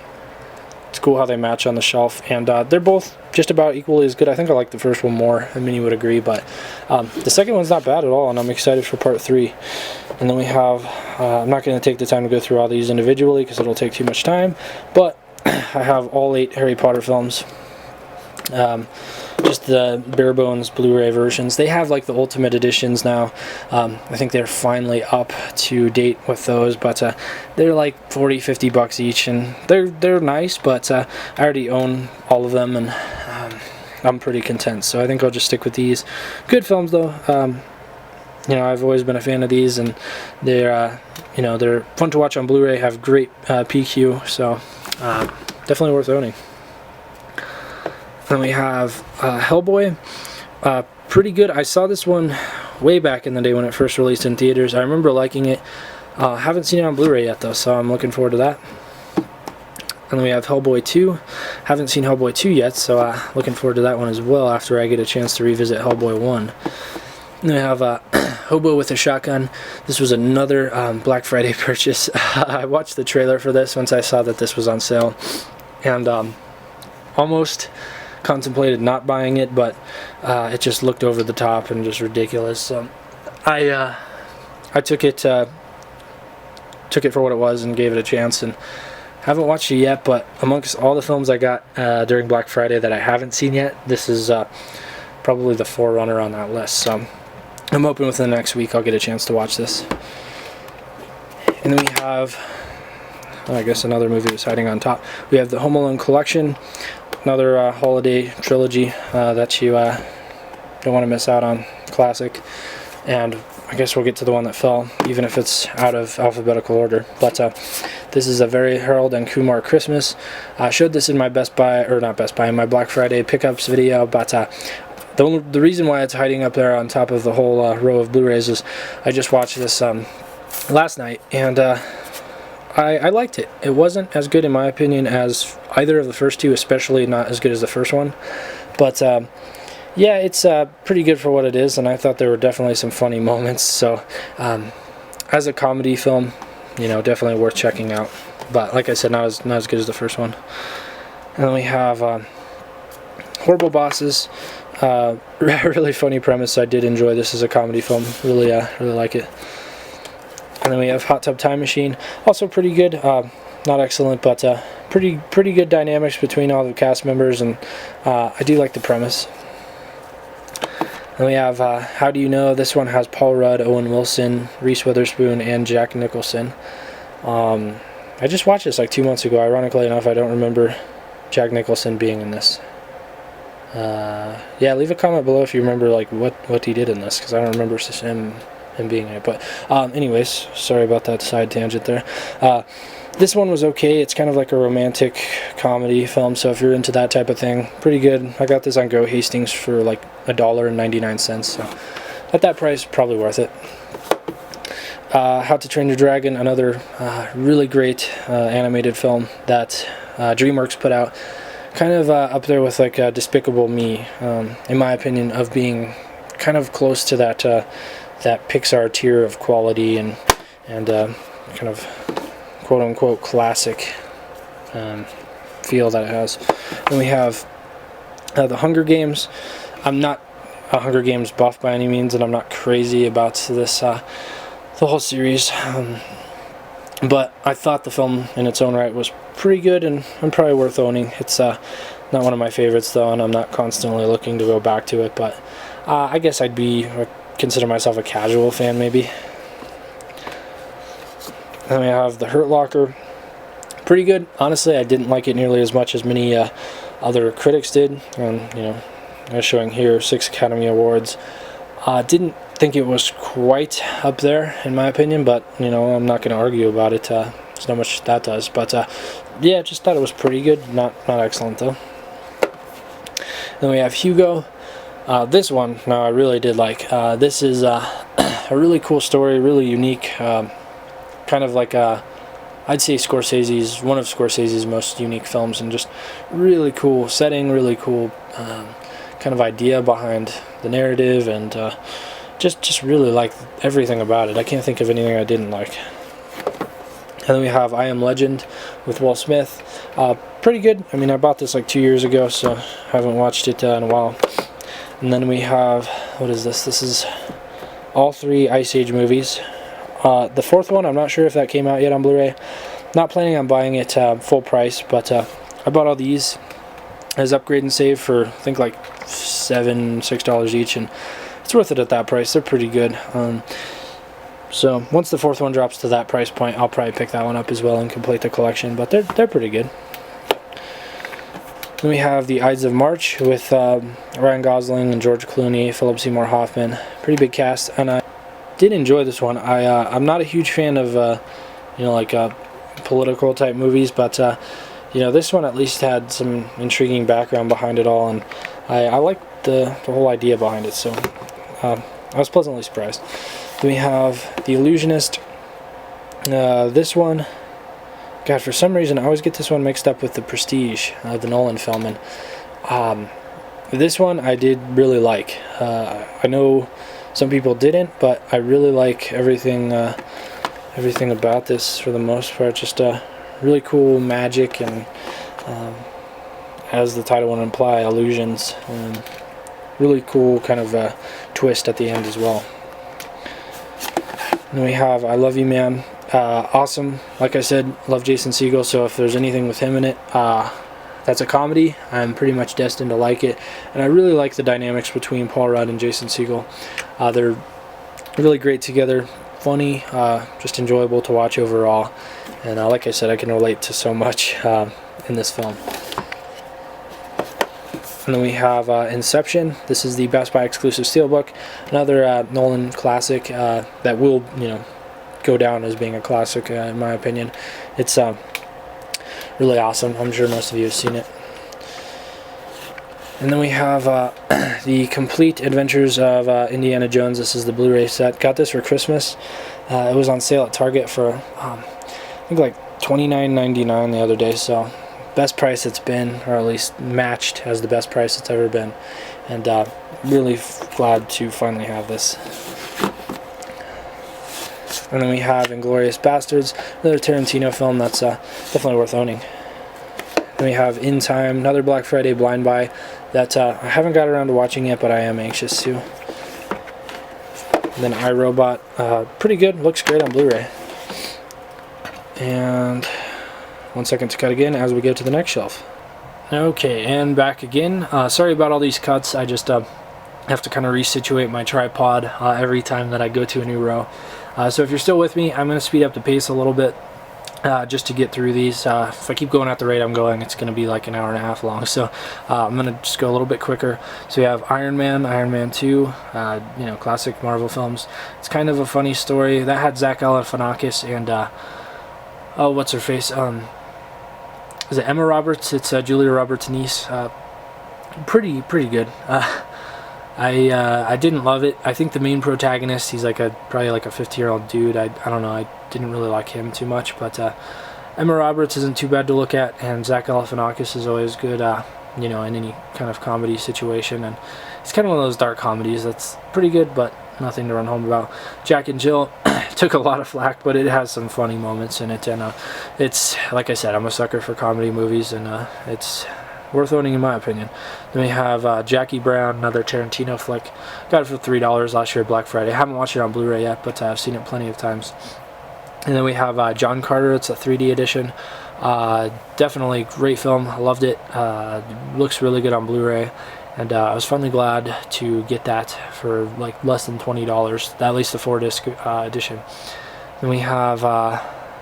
it's cool how they match on the shelf. And they're both just about equally as good. I think I like the first one more. I mean, you would agree, but the second one's not bad at all, and I'm excited for part 3. And then we have, I'm not going to take the time to go through all these individually because it'll take too much time, but I have all 8 Harry Potter films. Just the bare bones Blu-ray versions. They have like the ultimate editions now. I think they're finally up to date with those, but they're like $40-50 each, and they're nice, but I already own all of them, and I'm pretty content. So I think I'll just stick with these. Good films though. You know, I've always been a fan of these, and they're you know, they're fun to watch on Blu-ray. Have great PQ, so definitely worth owning. Then we have Hellboy. Pretty good. I saw this one way back in the day when it first released in theaters. I remember liking it. Haven't seen it on Blu-ray yet though, so I'm looking forward to that. And then we have Hellboy 2. Haven't seen Hellboy 2 yet, so looking forward to that one as well after I get a chance to revisit Hellboy 1. And we have Hobo with a Shotgun. This was another Black Friday purchase. I watched the trailer for this once I saw that this was on sale, and almost contemplated not buying it, but it just looked over the top and just ridiculous. So I took it for what it was and gave it a chance, and haven't watched it yet. But amongst all the films I got during Black Friday that I haven't seen yet, this is probably the forerunner on that list. So I'm hoping within the next week I'll get a chance to watch this. And then we have, I guess, another movie that's hiding on top. We have the Home Alone Collection, another holiday trilogy that you don't want to miss out on. Classic. And I guess we'll get to the one that fell, even if it's out of alphabetical order. But this is a very Harold and Kumar Christmas. I showed this in my my Black Friday pickups video, but the reason why it's hiding up there on top of the whole row of Blu-rays is I just watched this last night, and I liked it. It wasn't as good in my opinion as either of the first two, especially not as good as the first one. But yeah, it's pretty good for what it is, and I thought there were definitely some funny moments. So as a comedy film, you know, definitely worth checking out. But like I said, not as good as the first one. And then we have Horrible Bosses. Really funny premise. I did enjoy this as a comedy film. Really like it. And then we have Hot Tub Time Machine. Also pretty good. Not excellent, but pretty good dynamics between all the cast members, and I do like the premise. Then we have How Do You Know? This one has Paul Rudd, Owen Wilson, Reese Witherspoon, and Jack Nicholson. I just watched this like 2 months ago. Ironically enough, I don't remember Jack Nicholson being in this. Yeah, leave a comment below if you remember like what he did in this, because I don't remember him being in it. But anyways, sorry about that side tangent there. This one was okay. It's kind of like a romantic comedy film, so if you're into that type of thing, pretty good. I got this on Go Hastings for like $1.99, so at that price, probably worth it. How to Train Your Dragon, another really great animated film that DreamWorks put out. Kind of up there with like Despicable Me, in my opinion, of being kind of close to that that Pixar tier of quality and kind of quote-unquote classic feel that it has. Then we have the Hunger Games. I'm not a Hunger Games buff by any means, and I'm not crazy about this the whole series, but I thought the film in its own right was pretty good and probably worth owning. It's not one of my favorites though, and I'm not constantly looking to go back to it, but I guess I'd consider myself a casual fan maybe. Then we have The Hurt Locker. Pretty good. Honestly, I didn't like it nearly as much as many other critics did. And you know, they're showing here 6 Academy Awards. Didn't think it was quite up there in my opinion, but you know, I'm not going to argue about it. There's not much that does, but yeah, just thought it was pretty good. Not excellent though. Then we have Hugo. This one, now I really did like. This is a really cool story, really unique. Kind of like I'd say Scorsese's, one of Scorsese's most unique films, and just really cool setting, really cool kind of idea behind the narrative, and just really like everything about it. I can't think of anything I didn't like. And then we have I Am Legend with Will Smith. Pretty good. I mean, I bought this like 2 years ago, so haven't watched it in a while. And then we have, what is this? This is all 3 Ice Age movies. The 4th one, I'm not sure if that came out yet on Blu-ray. Not planning on buying it full price, but I bought all these as upgrade and save for I think like $6 each, and it's worth it at that price. They're pretty good. So once the 4th one drops to that price point, I'll probably pick that one up as well and complete the collection. But they're pretty good. Then we have The Ides of March with Ryan Gosling and George Clooney, Philip Seymour Hoffman. Pretty big cast, and I did enjoy this one. I'm not a huge fan of you know, like political type movies, but you know, this one at least had some intriguing background behind it all, and I liked the whole idea behind it. So I was pleasantly surprised. Then we have The Illusionist. This one, God, for some reason I always get this one mixed up with The Prestige, the Nolan film, and this one I did really like. I know some people didn't, but I really like everything about this for the most part. Just really cool magic and, as the title would imply, illusions, and really cool kind of twist at the end as well. And then we have I Love You Man. Awesome. Like I said, love Jason Segel, so if there's anything with him in it that's a comedy, I'm pretty much destined to like it. And I really like the dynamics between Paul Rudd and Jason Segel. They're really great together, funny, just enjoyable to watch overall. And like I said, I can relate to so much in this film. And then we have Inception. This is the Best Buy exclusive steelbook, another Nolan classic that will, go down as being a classic in my opinion. It's really awesome. I'm sure most of you have seen it. And then we have the Complete Adventures of Indiana Jones. This is the Blu-ray set. Got this for Christmas. It was on sale at Target for I think like $29.99 the other day, so best price it's been, or at least matched as the best price it's ever been. And really glad to finally have this. And then we have Inglourious Bastards, another Tarantino film that's definitely worth owning. Then we have In Time, another Black Friday blind buy that I haven't got around to watching yet, but I am anxious to. And then iRobot, pretty good, looks great on Blu-ray. And 1 second to cut again as we get to the next shelf. Okay, and back again. Sorry about all these cuts. I just have to kind of resituate my tripod every time that I go to a new row. So if you're still with me, I'm going to speed up the pace a little bit just to get through these. If I keep going at the rate I'm going, it's going to be like an hour and a half long. So I'm going to just go a little bit quicker. So we have Iron Man, Iron Man 2, classic Marvel films. It's kind of a funny story. That had Zach Galifianakis and, what's her face? Is it Emma Roberts? It's Julia Roberts' niece. Pretty good. I didn't love it. I think the main protagonist, he's like probably like a 50-year-old dude. I don't know. I didn't really like him too much, but Emma Roberts isn't too bad to look at, and Zach Galifianakis is always good, in any kind of comedy situation. And it's kind of one of those dark comedies that's pretty good, but nothing to run home about. Jack and Jill took a lot of flack, but it has some funny moments in it, and it's, like I said, I'm a sucker for comedy movies, and it's worth owning in my opinion. Then we have Jackie Brown, another Tarantino flick. Got it for $3 last year at Black Friday. I haven't watched it on Blu-ray yet, but I've seen it plenty of times. And then we have John Carter. It's a 3D edition. Definitely great film. I loved it. Looks really good on Blu-ray. And I was finally glad to get that for like less than $20, at least the 4-disc edition. Then we have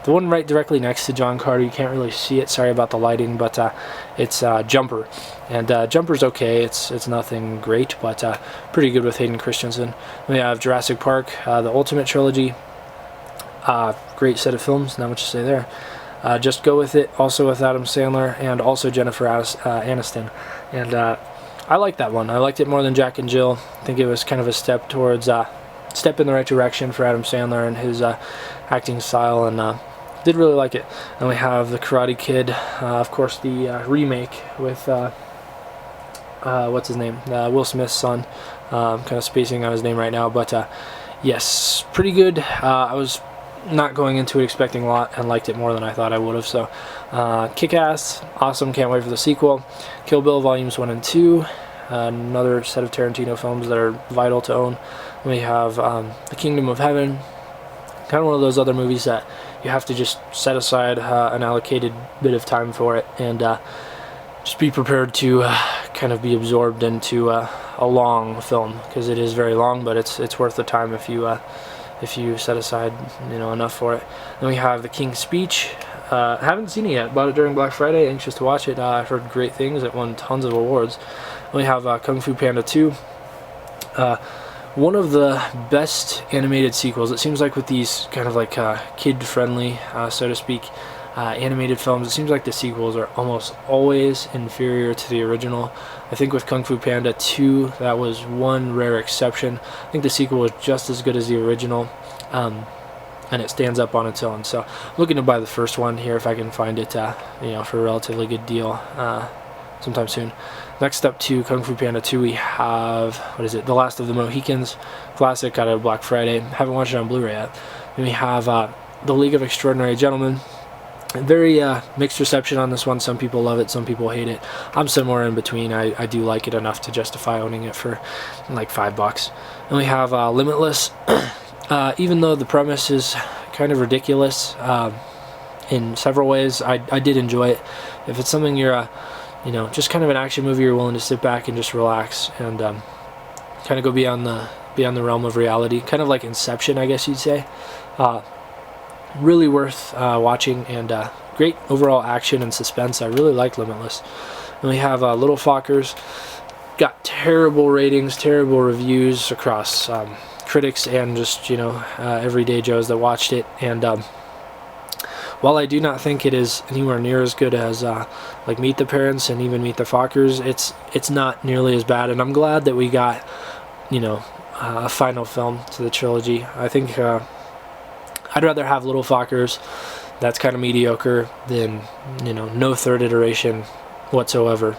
the one right directly next to John Carter. You can't really see it, sorry about the lighting, but it's Jumper. And Jumper's okay, it's nothing great, but pretty good with Hayden Christensen. We have Jurassic Park, the Ultimate Trilogy. Great set of films, not much to say there. Just Go With It, also with Adam Sandler, and also Jennifer Aniston. And I liked that one. I liked it more than Jack and Jill. I think it was kind of a step towards, step in the right direction for Adam Sandler and his acting style, and did really like it. And we have The Karate Kid, of course the remake with, what's his name? Will Smith's son. I'm kind of spacing on his name right now, but yes, pretty good. I was not going into it expecting a lot and liked it more than I thought I would have. So Kick-Ass, awesome, can't wait for the sequel. Kill Bill Volumes 1 and 2, another set of Tarantino films that are vital to own. We have The Kingdom of Heaven, kind of one of those other movies that you have to just set aside an allocated bit of time for it, and just be prepared to kind of be absorbed into a long film, because it is very long, but it's worth the time if you set aside enough for it. Then we have The King's Speech. Haven't seen it yet, bought it during Black Friday, anxious to watch it. I've heard great things, it won tons of awards. Then we have Kung Fu Panda 2. One of the best animated sequels. It seems like with these kind of like kid-friendly, so to speak, animated films, it seems like the sequels are almost always inferior to the original. I think with Kung Fu Panda 2, that was one rare exception. I think the sequel was just as good as the original, and it stands up on its own. So I'm looking to buy the first one here if I can find it, you know, for a relatively good deal sometime soon. Next up to Kung Fu Panda 2, we have, what is it, The Last of the Mohicans, classic, got it on Black Friday. Haven't watched it on Blu-ray yet. Then we have The League of Extraordinary Gentlemen. Very mixed reception on this one. Some people love it, some people hate it. I'm somewhere in between. I do like it enough to justify owning it for like $5. And we have Limitless. Even though the premise is kind of ridiculous in several ways, I did enjoy it. If it's something you're you know, just kind of an action movie, you're willing to sit back and just relax and kind of go beyond the realm of reality, kind of like Inception, I guess you'd say. Really worth watching, and great overall action and suspense. I really like Limitless. And we have Little Fockers. Got terrible ratings, terrible reviews across critics and just, you know, everyday Joes that watched it. And while I do not think it is anywhere near as good as like Meet the Parents and even Meet the Fockers, it's not nearly as bad. And I'm glad that we got, you know, a final film to the trilogy. I think I'd rather have Little Fockers that's kind of mediocre than, you know, no third iteration whatsoever,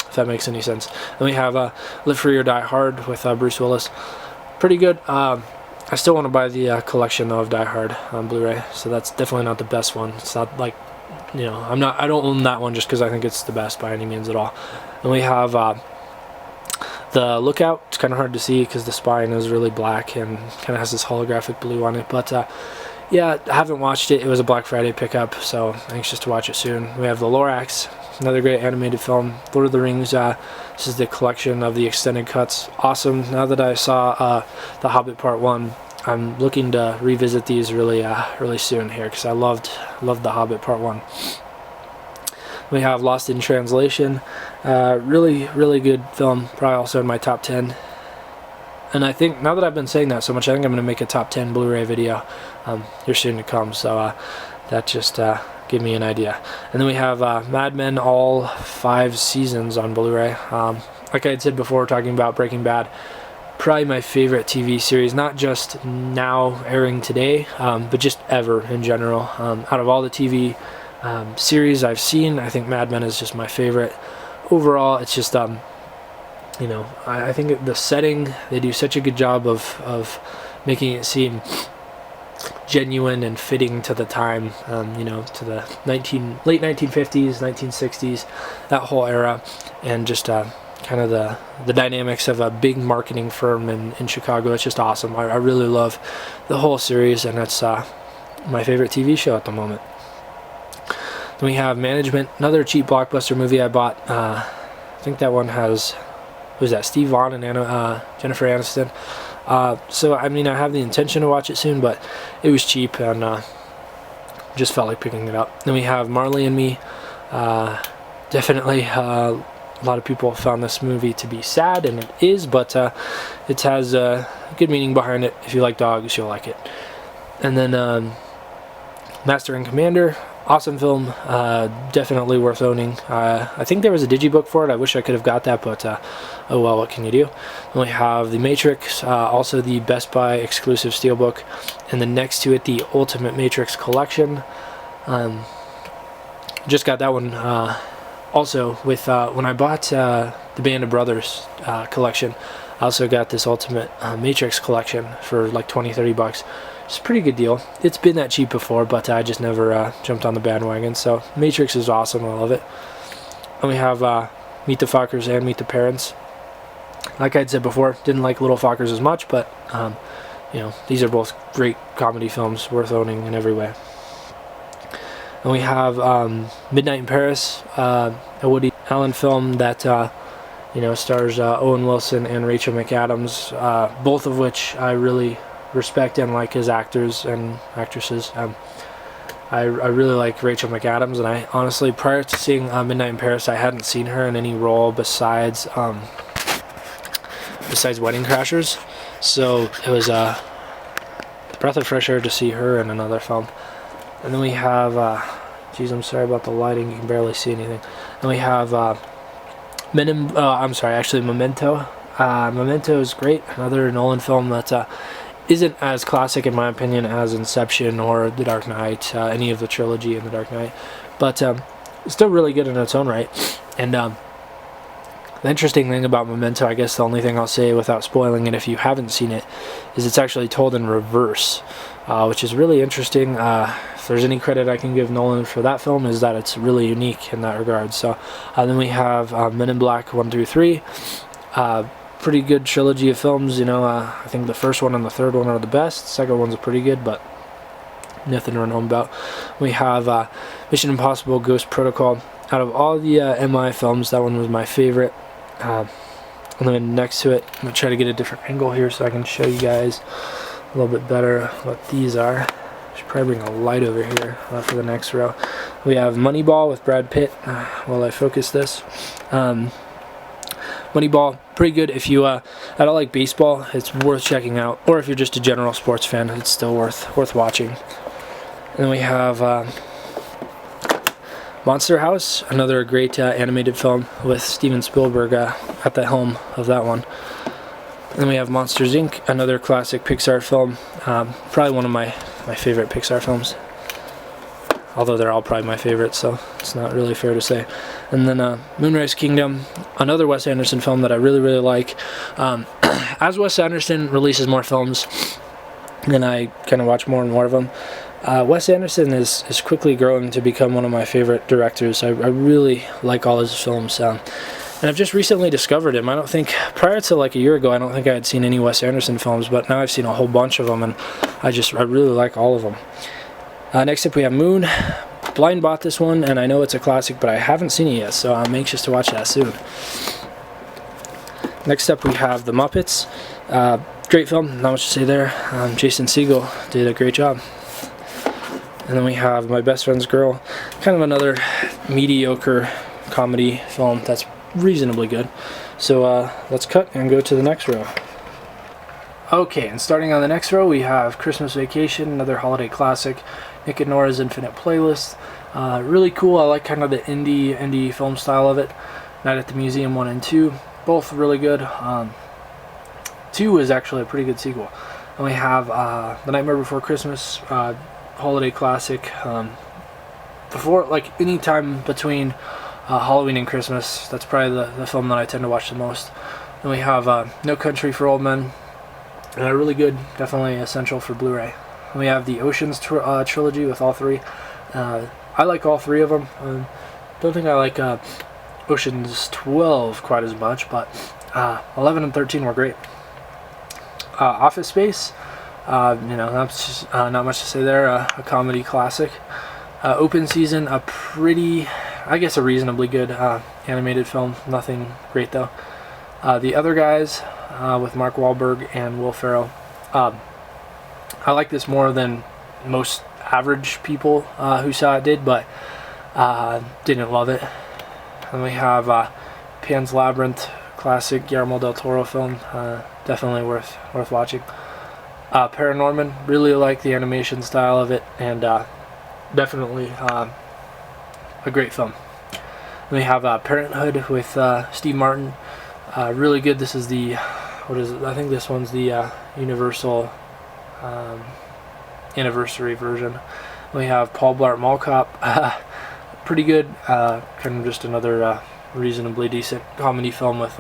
if that makes any sense. And we have Live Free or Die Hard with Bruce Willis. Pretty good. I still want to buy the collection though of Die Hard on Blu-ray, so that's definitely not the best one. It's not like, you know, I don't own that one just because I think it's the best by any means at all. And we have The Lookout. It's kind of hard to see because the spine is really black and kind of has this holographic blue on it, but yeah, I haven't watched it. It was a Black Friday pickup, so anxious to watch it soon. We have The Lorax, another great animated film. Lord of the Rings, this is the collection of the extended cuts. Awesome. Now that I saw The Hobbit Part 1, I'm looking to revisit these really soon here because I loved The Hobbit Part 1. We have Lost in Translation. Really good film, probably also in my top 10. And I think, now that I've been saying that so much, I think I'm going to make a top 10 Blu-ray video here soon to come, so that just gave me an idea. And then we have Mad Men, all 5 seasons on Blu-ray. Like I had said before, talking about Breaking Bad, probably my favorite TV series, not just now airing today, but just ever in general. Out of all the TV series I've seen, I think Mad Men is just my favorite. Overall, it's just you know, I think the setting, they do such a good job of making it seem genuine and fitting to the time, you know, to the late 1950s, 1960s, that whole era, and just kind of the dynamics of a big marketing firm in Chicago. It's just awesome. I really love the whole series, and it's my favorite TV show at the moment. Then we have Management, another cheap blockbuster movie I bought. I think that one has, who's that, Steve Vaughn and Jennifer Aniston. So I mean, I have the intention to watch it soon, but it was cheap and just felt like picking it up. Then we have Marley and Me. Definitely a lot of people found this movie to be sad, and it is, but it has a good meaning behind it. If you like dogs, you'll like it. And then Master and Commander, awesome film, definitely worth owning. I think there was a digibook for it. I wish I could have got that, but oh well, what can you do? And we have The Matrix, also the Best Buy exclusive steelbook, and then next to it, the Ultimate Matrix Collection. Just got that one also with when I bought the Band of Brothers collection. I also got this Ultimate Matrix Collection for like $20-30. It's a pretty good deal. It's been that cheap before, but I just never jumped on the bandwagon. So Matrix is awesome. I love it. And we have Meet the Fockers and Meet the Parents. Like I'd said before, didn't like Little Fockers as much, but you know, these are both great comedy films, worth owning in every way. And we have Midnight in Paris, a Woody Allen film that you know, stars Owen Wilson and Rachel McAdams, both of which I really respect and like as actors and actresses. I really like Rachel McAdams, and I honestly, prior to seeing Midnight in Paris, I hadn't seen her in any role besides Wedding Crashers, so it was a breath of fresh air to see her in another film. And then we have, geez, I'm sorry about the lighting, you can barely see anything. And we have Memento. Memento is great, another Nolan film that isn't as classic in my opinion as Inception or The Dark Knight, any of the trilogy in The Dark Knight, but still really good in its own right. And the interesting thing about Memento, I guess the only thing I'll say without spoiling it if you haven't seen it, is it's actually told in reverse, which is really interesting. If there's any credit I can give Nolan for that film, is that it's really unique in that regard. So then we have Men in Black 1 through 3. Pretty good trilogy of films, you know. I think the first one and the third one are the best. The second one's pretty good, but nothing to run home about. We have Mission Impossible Ghost Protocol. Out of all the MI films, that one was my favorite. And then next to it, I'm going to try to get a different angle here so I can show you guys a little bit better what these are. Should probably bring a light over here for the next row. We have Moneyball with Brad Pitt. While I focus this. Moneyball, pretty good. If you I don't like baseball, it's worth checking out. Or if you're just a general sports fan, it's still worth watching. And then we have Monster House, another great animated film with Steven Spielberg at the helm of that one. And then we have Monsters Inc., another classic Pixar film. Probably one of my favorite Pixar films. Although they're all probably my favorites, so it's not really fair to say. And then Moonrise Kingdom, another Wes Anderson film that I really like. As Wes Anderson releases more films, then I kind of watch more and more of them. Wes Anderson is quickly growing to become one of my favorite directors. I really like all his films. And I've just recently discovered him. I don't think, prior to like a year ago, I don't think I had seen any Wes Anderson films, but now I've seen a whole bunch of them, and I really like all of them. Next up we have Moon. Blind bought this one, and I know it's a classic, but I haven't seen it yet, so I'm anxious to watch that soon. Next up we have The Muppets. Great film, not much to say there. Jason Segel did a great job. And then we have My Best Friend's Girl, kind of another mediocre comedy film that's reasonably good. So let's cut and go to the next row. Okay, and starting on the next row we have Christmas Vacation, another holiday classic. Nick and Nora's Infinite Playlist. Really cool. I like kind of the indie film style of it. Night at the Museum 1 and 2. Both really good. 2 is actually a pretty good sequel. And we have The Nightmare Before Christmas, holiday classic. Before, like, any time between Halloween and Christmas, that's probably the film that I tend to watch the most. Then we have No Country for Old Men. Really good. Definitely essential for Blu-ray. We have the Oceans trilogy with all three. I like all three of them. Don't think I like Oceans 12 quite as much, but 11 and 13 were great. Office Space, that's just, not much to say there. A comedy classic. Open Season, a reasonably good animated film. Nothing great though. The Other Guys with Mark Wahlberg and Will Ferrell. I like this more than most average people who saw it did, but didn't love it. And we have Pan's Labyrinth, classic Guillermo del Toro film, definitely worth watching. Paranorman, really like the animation style of it, and definitely a great film. And we have Parenthood with Steve Martin, really good. This is the, I think this one's the Universal anniversary version. We have Paul Blart Mall Cop, pretty good, kind of just another reasonably decent comedy film with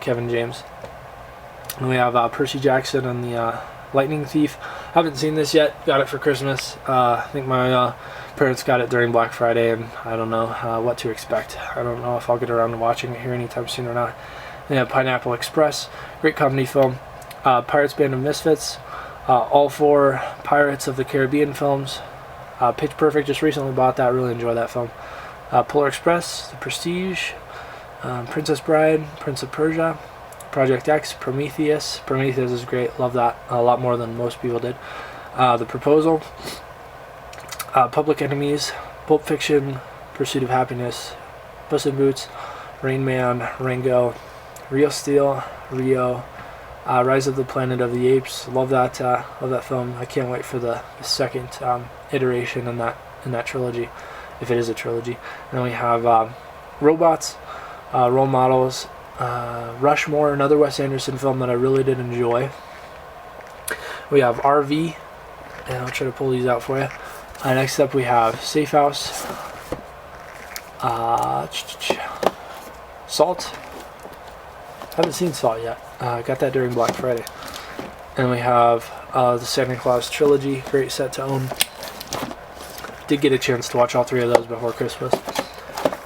Kevin James. And we have Percy Jackson and the Lightning Thief. Haven't seen this yet, got it for Christmas. I think my parents got it during Black Friday, and I don't know what to expect. I don't know if I'll get around to watching it here anytime soon or not. We have Pineapple Express, great comedy film. Pirates Band of Misfits, all 4 Pirates of the Caribbean films. Pitch Perfect, just recently bought that, really enjoyed that film. Polar Express, The Prestige, Princess Bride, Prince of Persia, Project X, Prometheus. Prometheus is great, love that a lot more than most people did. The Proposal, Public Enemies, Pulp Fiction, Pursuit of Happiness, Puss in Boots, Rain Man, Rango, Real Steel, Rio, Rise of the Planet of the Apes. Love that film. I can't wait for the second iteration in that trilogy, if it is a trilogy. And then we have Robots, Role Models, Rushmore, another Wes Anderson film that I really did enjoy. We have RV, and I'll try to pull these out for you. Next up we have Safe House, Salt. Haven't seen Salt yet. Got that during Black Friday. And we have the Santa Claus trilogy, great set to own. Did get a chance to watch all three of those before Christmas.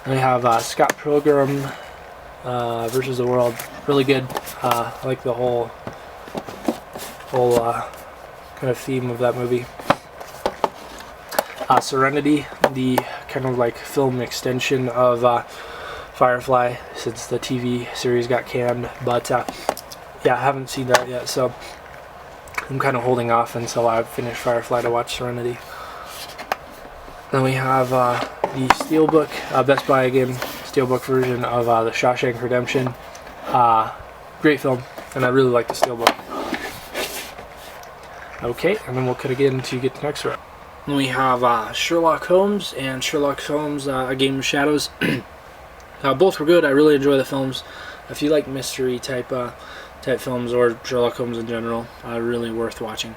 And we have Scott Pilgrim versus the World, really good. I like the whole kind of theme of that movie. Serenity, the kind of like film extension of Firefly, since the TV series got canned. But yeah, I haven't seen that yet, so I'm kind of holding off until I finish Firefly to watch Serenity. Then we have the Steelbook, Best Buy again, Steelbook version of the Shawshank Redemption. Great film, and I really like the Steelbook. Okay, and then we'll cut again to get the next round. Then we have Sherlock Holmes and Sherlock Holmes, A Game of Shadows. Both were good. I really enjoy the films. If you like mystery type films, or Sherlock Holmes in general, really worth watching.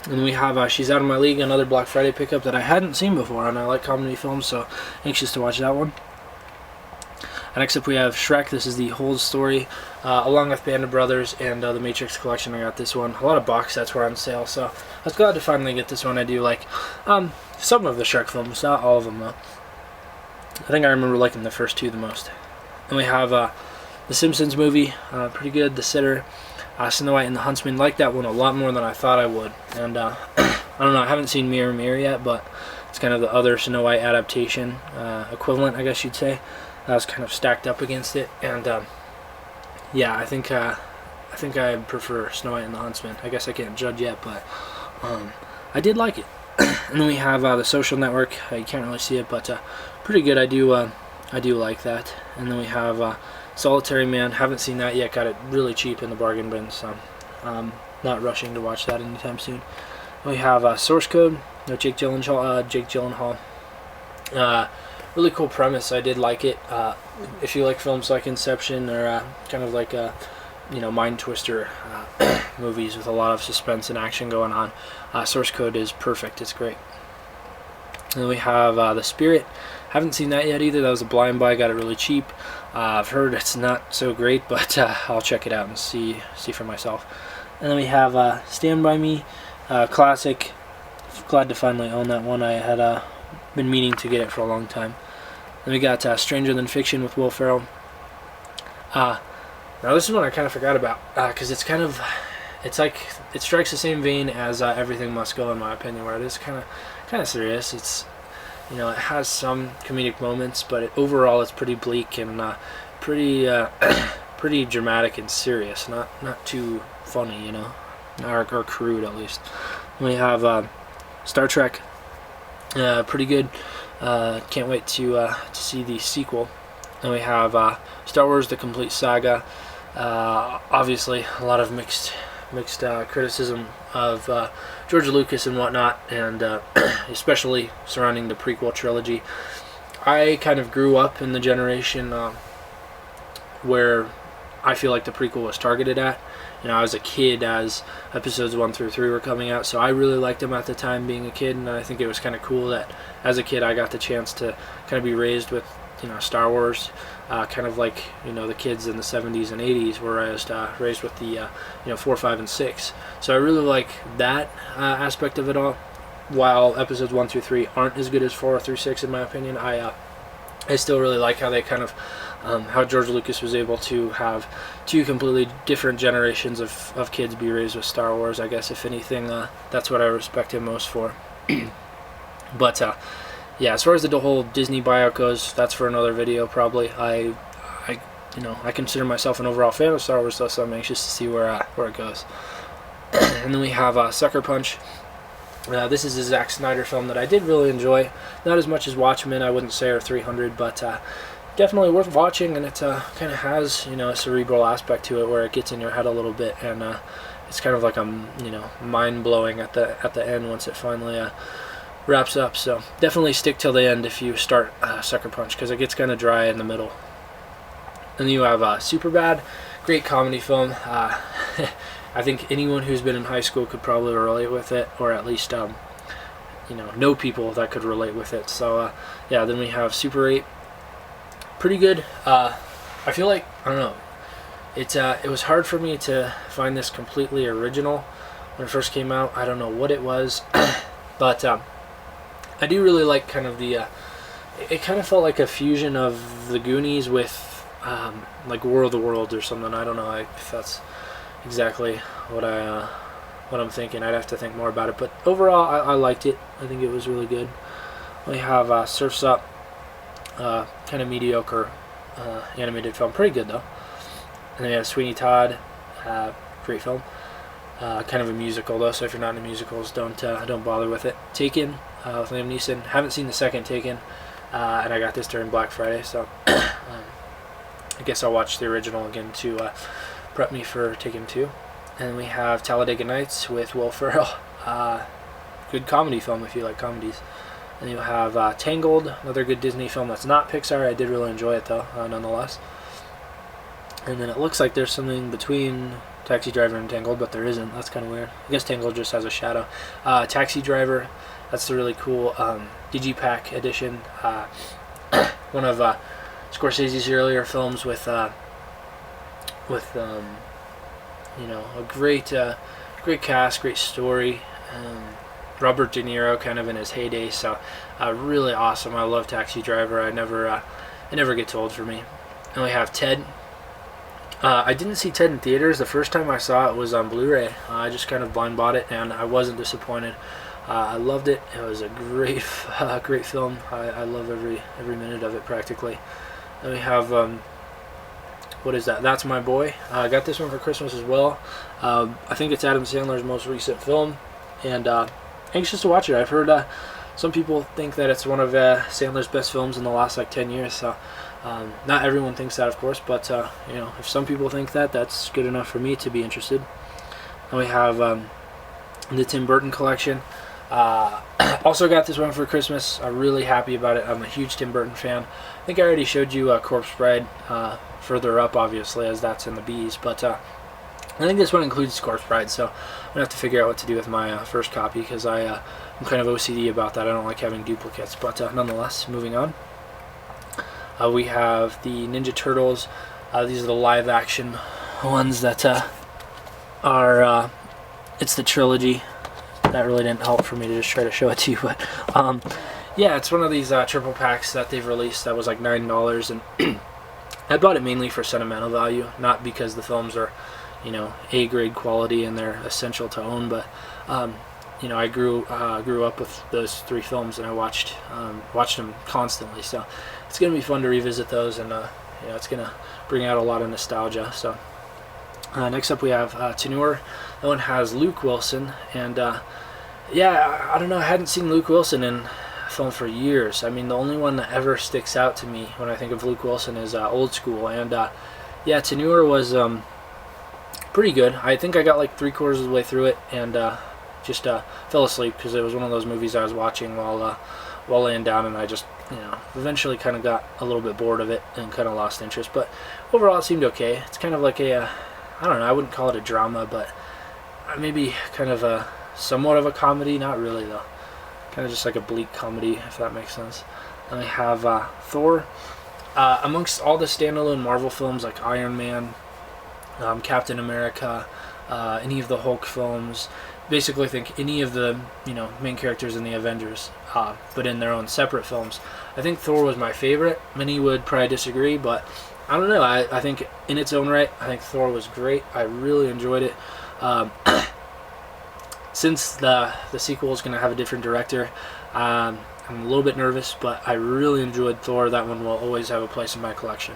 And we have She's Out of My League, another Black Friday pickup that I hadn't seen before, and I like comedy films, so anxious to watch that one. And next up we have Shrek. This is the whole story, along with Band of Brothers and the Matrix Collection. I got this one. A lot of box sets were on sale, so I was glad to finally get this one. I do like some of the Shrek films, not all of them though. I think I remember liking the first two the most. And we have the Simpsons movie, pretty good. The Sitter, Snow White and the Huntsman. Like that one a lot more than I thought I would. And I don't know, I haven't seen Mirror Mirror yet, but it's kind of the other Snow White adaptation, equivalent, I guess you'd say. That was kind of stacked up against it, and yeah, I think I prefer Snow White and the Huntsman. I guess I can't judge yet, but I did like it. And then we have the Social Network. You can't really see it, but pretty good. I do like that. And then we have Solitary Man. Haven't seen that yet. Got it really cheap in the bargain bin, so not rushing to watch that anytime soon. And we have Source Code. No, Jake Gyllenhaal. Really cool premise. I did like it. If you like films like Inception, or kind of like mind twister movies with a lot of suspense and action going on, Source Code is perfect. It's great. And then we have The Spirit. Haven't seen that yet either. That was a blind buy. Got it really cheap. I've heard it's not so great, but I'll check it out and see for myself. And then we have Stand By Me, classic. Glad to finally own that one. I had been meaning to get it for a long time. Then we got Stranger Than Fiction with Will Ferrell. Now this is one I kind of forgot about, because it's like it strikes the same vein as Everything Must Go, in my opinion, where it is kind of serious. It's it has some comedic moments, but overall it's pretty bleak and pretty dramatic and serious. Not too funny, or crude at least. Then we have Star Trek. Pretty good. Can't wait to see the sequel. And we have Star Wars: The Complete Saga. Obviously, a lot of mixed criticism of George Lucas and whatnot, and especially surrounding the prequel trilogy. I kind of grew up in the generation where I feel like the prequel was targeted at. I was a kid as episodes 1 through 3 were coming out, so I really liked them at the time being a kid, and I think it was kind of cool that as a kid I got the chance to kind of be raised with Star Wars, kind of like the kids in the 70s and 80s were raised with the 4, 5, and 6. So I really like that aspect of it all. While episodes 1 through 3 aren't as good as 4 through 6 in my opinion, I still really like how they kind of how George Lucas was able to have two completely different generations of kids be raised with Star Wars. I guess if anything, that's what I respect him most for. But yeah, as far as the whole Disney buyout goes, that's for another video probably. I consider myself an overall fan of Star Wars though, so I'm anxious to see where it goes. And then we have Sucker Punch. This is a Zack Snyder film that I did really enjoy. Not as much as Watchmen, I wouldn't say, or 300, but definitely worth watching, and it kind of has, you know, a cerebral aspect to it where it gets in your head a little bit, and it's kind of like you know, mind-blowing at the end once it finally wraps up. So definitely stick till the end if you start Sucker Punch, because it gets kind of dry in the middle. And then you have Superbad, great comedy film. I think anyone who's been in high school could probably relate with it, or at least you know people that could relate with it. So yeah, then we have Super 8, pretty good. I feel like, I don't know, it was hard for me to find this completely original when it first came out. I don't know what it was, but I do really like kind of the it kind of felt like a fusion of the Goonies with like War of the Worlds or something. I don't know if that's exactly what I'm thinking. I'd have to think more about it, but overall I liked it. I think it was really good. We have Surf's Up, kind of mediocre animated film, pretty good though. And then we have Sweeney Todd, great film, kind of a musical though, so if you're not into musicals, don't bother with it. Taken, with Liam Neeson. Haven't seen the second Taken, and I got this during Black Friday, so I guess I'll watch the original again to prep me for Taken 2. And we have Talladega Nights with Will Ferrell, good comedy film if you like comedies. And you have Tangled, another good Disney film that's not Pixar. I did really enjoy it though, nonetheless. And then it looks like there's something between Taxi Driver and Tangled, but there isn't. That's kind of weird. I guess Tangled just has a shadow. Taxi Driver, that's the really cool Digipack edition. One of Scorsese's earlier films with you know, a great cast, great story. Robert De Niro kind of in his heyday, so really awesome. I love Taxi Driver. It never gets old for me. And we have Ted. I didn't see Ted in theaters. The first time I saw it was on Blu-ray. I just kind of blind bought it, and I wasn't disappointed. I loved it. It was a great great film. I love every minute of it practically. And we have what is that? That's My Boy. I got this one for Christmas as well. I think it's Adam Sandler's most recent film, and anxious to watch it. I've heard some people think that it's one of Sandler's best films in the last like 10 years. So not everyone thinks that, of course, but you know, if some people think that, that's good enough for me to be interested. And we have the Tim Burton collection. Also got this one for Christmas. I'm really happy about it. I'm a huge Tim Burton fan. I think I already showed you Corpse Bride further up, obviously, as that's in the B's, but I think this one includes Corpse Bride, so I'm going to have to figure out what to do with my first copy, because I'm kind of OCD about that. I don't like having duplicates, but nonetheless, moving on. We have the Ninja Turtles. These are the live action ones that are, it's the trilogy. That really didn't help for me to just try to show it to you, but yeah, it's one of these triple packs that they've released that was like $9, and I bought it mainly for sentimental value, not because the films are, you know, A-grade quality and they're essential to own, but you know, I grew up with those three films, and I watched them constantly, so it's gonna be fun to revisit those, and you know, it's gonna bring out a lot of nostalgia. So next up we have Tenure. That one has Luke Wilson, and yeah, I don't know, I hadn't seen Luke Wilson in a film for years. I mean, the only one that ever sticks out to me when I think of Luke Wilson is Old School, and yeah, Tenure was pretty good. I think I got like 3/4 of the way through it, and just fell asleep, because it was one of those movies I was watching while laying down, and I just, you know, eventually kind of got a little bit bored of it and kind of lost interest. But overall, it seemed okay. It's kind of like a I don't know, I wouldn't call it a drama, but maybe kind of a somewhat of a comedy. Not really though, kind of just like a bleak comedy, if that makes sense. And we have Thor. Amongst all the standalone Marvel films like Iron Man, Captain America, any of the Hulk films, basically think any of the, you know, main characters in the Avengers, but in their own separate films, I think Thor was my favorite. Many would probably disagree, but I don't know. I think in its own right, I think Thor was great. I really enjoyed it. Since the sequel is going to have a different director, I'm a little bit nervous, but I really enjoyed Thor. That one will always have a place in my collection.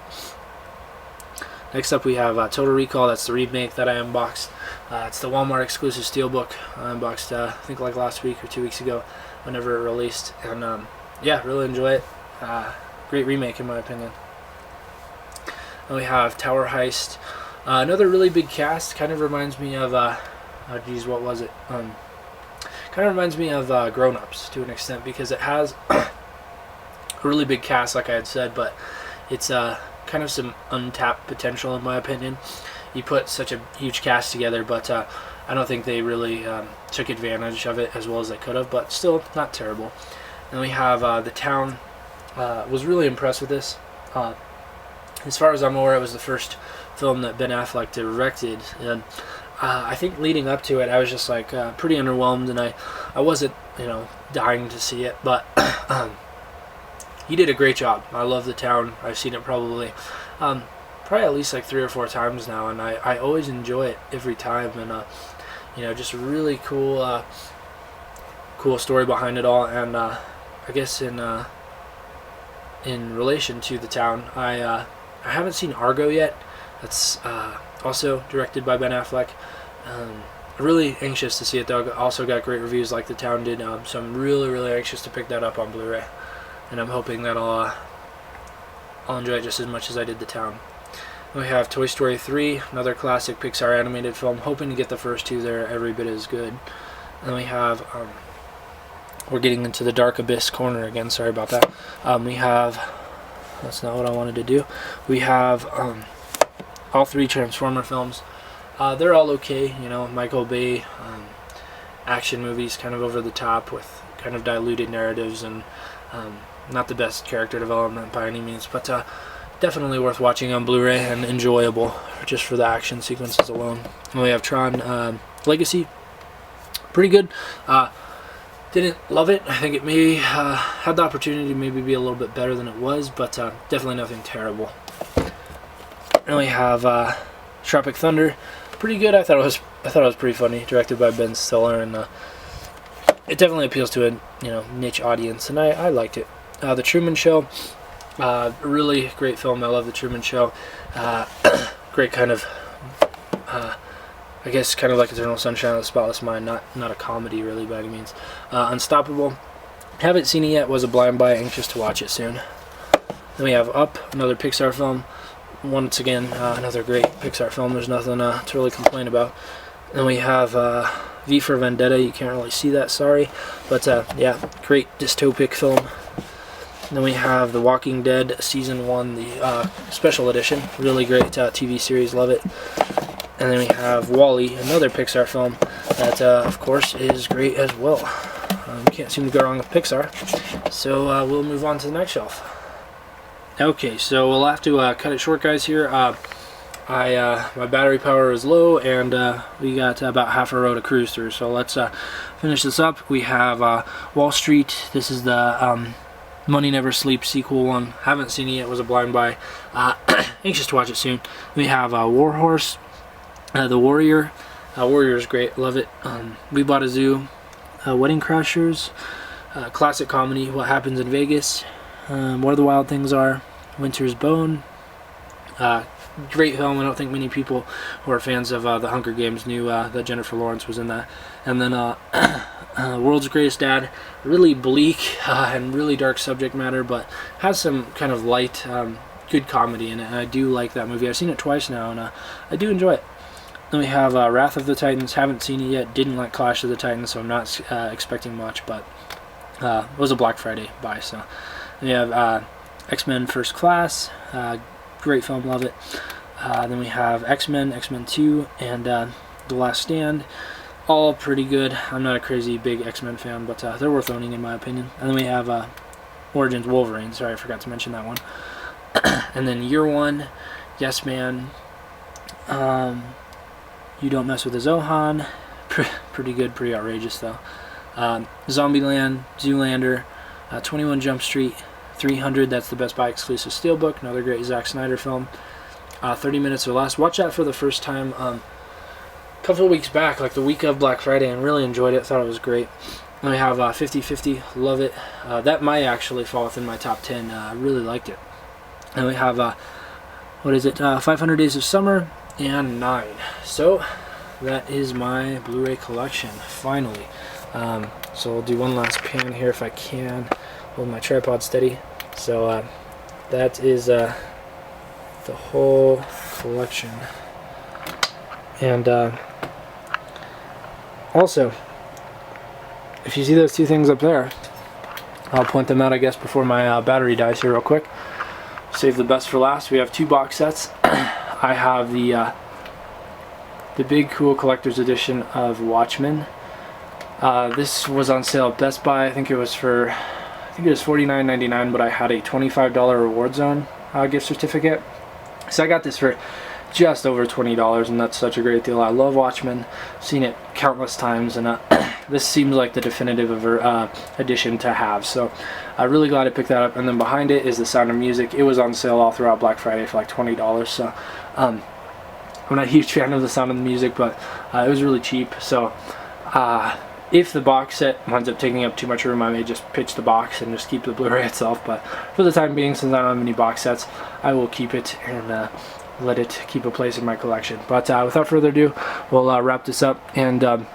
Next up we have Total Recall. That's the remake that I unboxed. It's the Walmart exclusive steelbook. I unboxed I think like last week or 2 weeks ago, whenever it released, and yeah, really enjoy it. Great remake in my opinion. Then we have Tower Heist. Another really big cast. Kind of reminds me of, geez, what was it? Kind of reminds me of Grown Ups to an extent, because it has a really big cast, like I had said, but it's kind of some untapped potential in my opinion. You put such a huge cast together, but I don't think they really took advantage of it as well as they could have, but still not terrible. Then we have The Town. Was really impressed with this. As far as I'm aware, it was the first film that Ben Affleck directed, and I think leading up to it, I was just like pretty underwhelmed, and I wasn't, dying to see it, but he did a great job. I love The Town. I've seen it probably at least like 3 or 4 times now, and I always enjoy it every time, and just a really cool story behind it all. And I guess in relation to The Town, I haven't seen Argo yet. That's also directed by Ben Affleck. Really anxious to see it though. Also got great reviews like The Town did, so I'm really anxious to pick that up on Blu-ray, and I'm hoping that I'll enjoy it just as much as I did The Town. We have Toy Story 3, another classic Pixar animated film. Hoping to get the first 2 there every bit as good. Then we have, we're getting into the dark abyss corner again, sorry about that. We have, that's not what I wanted to do. We have all 3 Transformer films. They're all okay, Michael Bay action movies, kind of over the top with kind of diluted narratives, and not the best character development by any means, but definitely worth watching on Blu-ray and enjoyable just for the action sequences alone. And we have Tron Legacy. Pretty good. Didn't love it. I think it may had the opportunity to maybe be a little bit better than it was, but definitely nothing terrible. And we have Tropic Thunder. Pretty good. I thought it was pretty funny. Directed by Ben Stiller, and it definitely appeals to a niche audience, and I liked it. The Truman Show. Really great film. I love The Truman Show. Great kind of, I guess, kind of like Eternal Sunshine of the Spotless Mind. Not a comedy really by any means. Unstoppable. Haven't seen it yet. Was a blind buy. Anxious to watch it soon. Then we have Up, another Pixar film. Once again, another great Pixar film. There's nothing to really complain about. Then we have V for Vendetta. You can't really see that, sorry, but yeah, great dystopic film. Then we have The Walking Dead Season 1, the special edition. Really great TV series, love it. And then we have WALL-E, another Pixar film that, of course, is great as well. Can't seem to go wrong with Pixar. So we'll move on to the next shelf. Okay, so we'll have to cut it short, guys, here. My battery power is low, and we got about half a row to cruise through. So let's finish this up. We have Wall Street. This is the Money Never Sleeps sequel one. Haven't seen it yet. Was a blind buy. Anxious to watch it soon. We have War Horse, The Warrior. Warrior is great. Love it. We Bought a Zoo. Wedding Crashers. Classic comedy. What Happens in Vegas. Where the Wild Things Are. Winter's Bone. Great film. I don't think many people who are fans of The Hunger Games knew that Jennifer Lawrence was in that. And then World's Greatest Dad. Really bleak and really dark subject matter, but has some kind of light, good comedy in it, and I do like that movie. I've seen it twice now, and I do enjoy it. Then we have Wrath of the Titans. Haven't seen it yet. Didn't like Clash of the Titans, so I'm not expecting much, but it was a Black Friday buy. So then we have X-Men First Class. Great film, love it. Then we have X-Men, X-Men 2, and The Last Stand. All pretty good. I'm not a crazy big X-Men fan, but they're worth owning in my opinion. And then we have Origins Wolverine. Sorry, I forgot to mention that one. And then Year One, Yes Man, You Don't Mess with the Zohan. Pretty good, pretty outrageous though. Zombieland, Zoolander, 21 Jump Street, 300. That's the Best Buy exclusive Steelbook. Another great Zack Snyder film. 30 Minutes or Less. Watch that for the first time a couple of weeks back, like the week of Black Friday, and really enjoyed it. Thought it was great. Then we have 50/50. Love it. That might actually fall within my top 10. I really liked it. And we have, 500 Days of Summer and 9. So that is my Blu-ray collection, finally. So I'll do one last pan here if I can. Hold my tripod steady. So that is the the whole collection. And also, if you see those two things up there, I'll point them out, I guess, before my battery dies here real quick. Save the best for last. We have 2 box sets. I have the big cool collector's edition of Watchmen. This was on sale at Best Buy. I think it was $49.99, but I had a $25 reward zone gift certificate. So I got this for just over $20, and that's such a great deal. I love Watchmen, seen it countless times, and this seems like the definitive edition to have. So I'm really glad I picked that up. And then behind it is The Sound of Music. It was on sale all throughout Black Friday for like $20. So I'm not a huge fan of The Sound of the Music, but it was really cheap. So if the box set winds up taking up too much room, I may just pitch the box and just keep the Blu-ray itself. But for the time being, since I don't have any box sets, I will keep it and let it keep a place in my collection. But without further ado, we'll wrap this up. And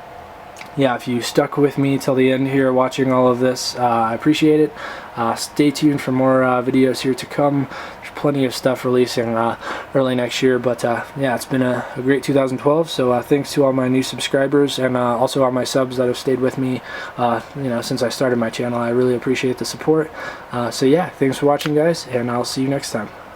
yeah, if you stuck with me till the end here watching all of this, I appreciate it. Stay tuned for more videos here to come. There's plenty of stuff releasing early next year. But yeah, it's been a great 2012. So thanks to all my new subscribers, and also all my subs that have stayed with me since I started my channel. I really appreciate the support. So yeah, thanks for watching, guys, and I'll see you next time.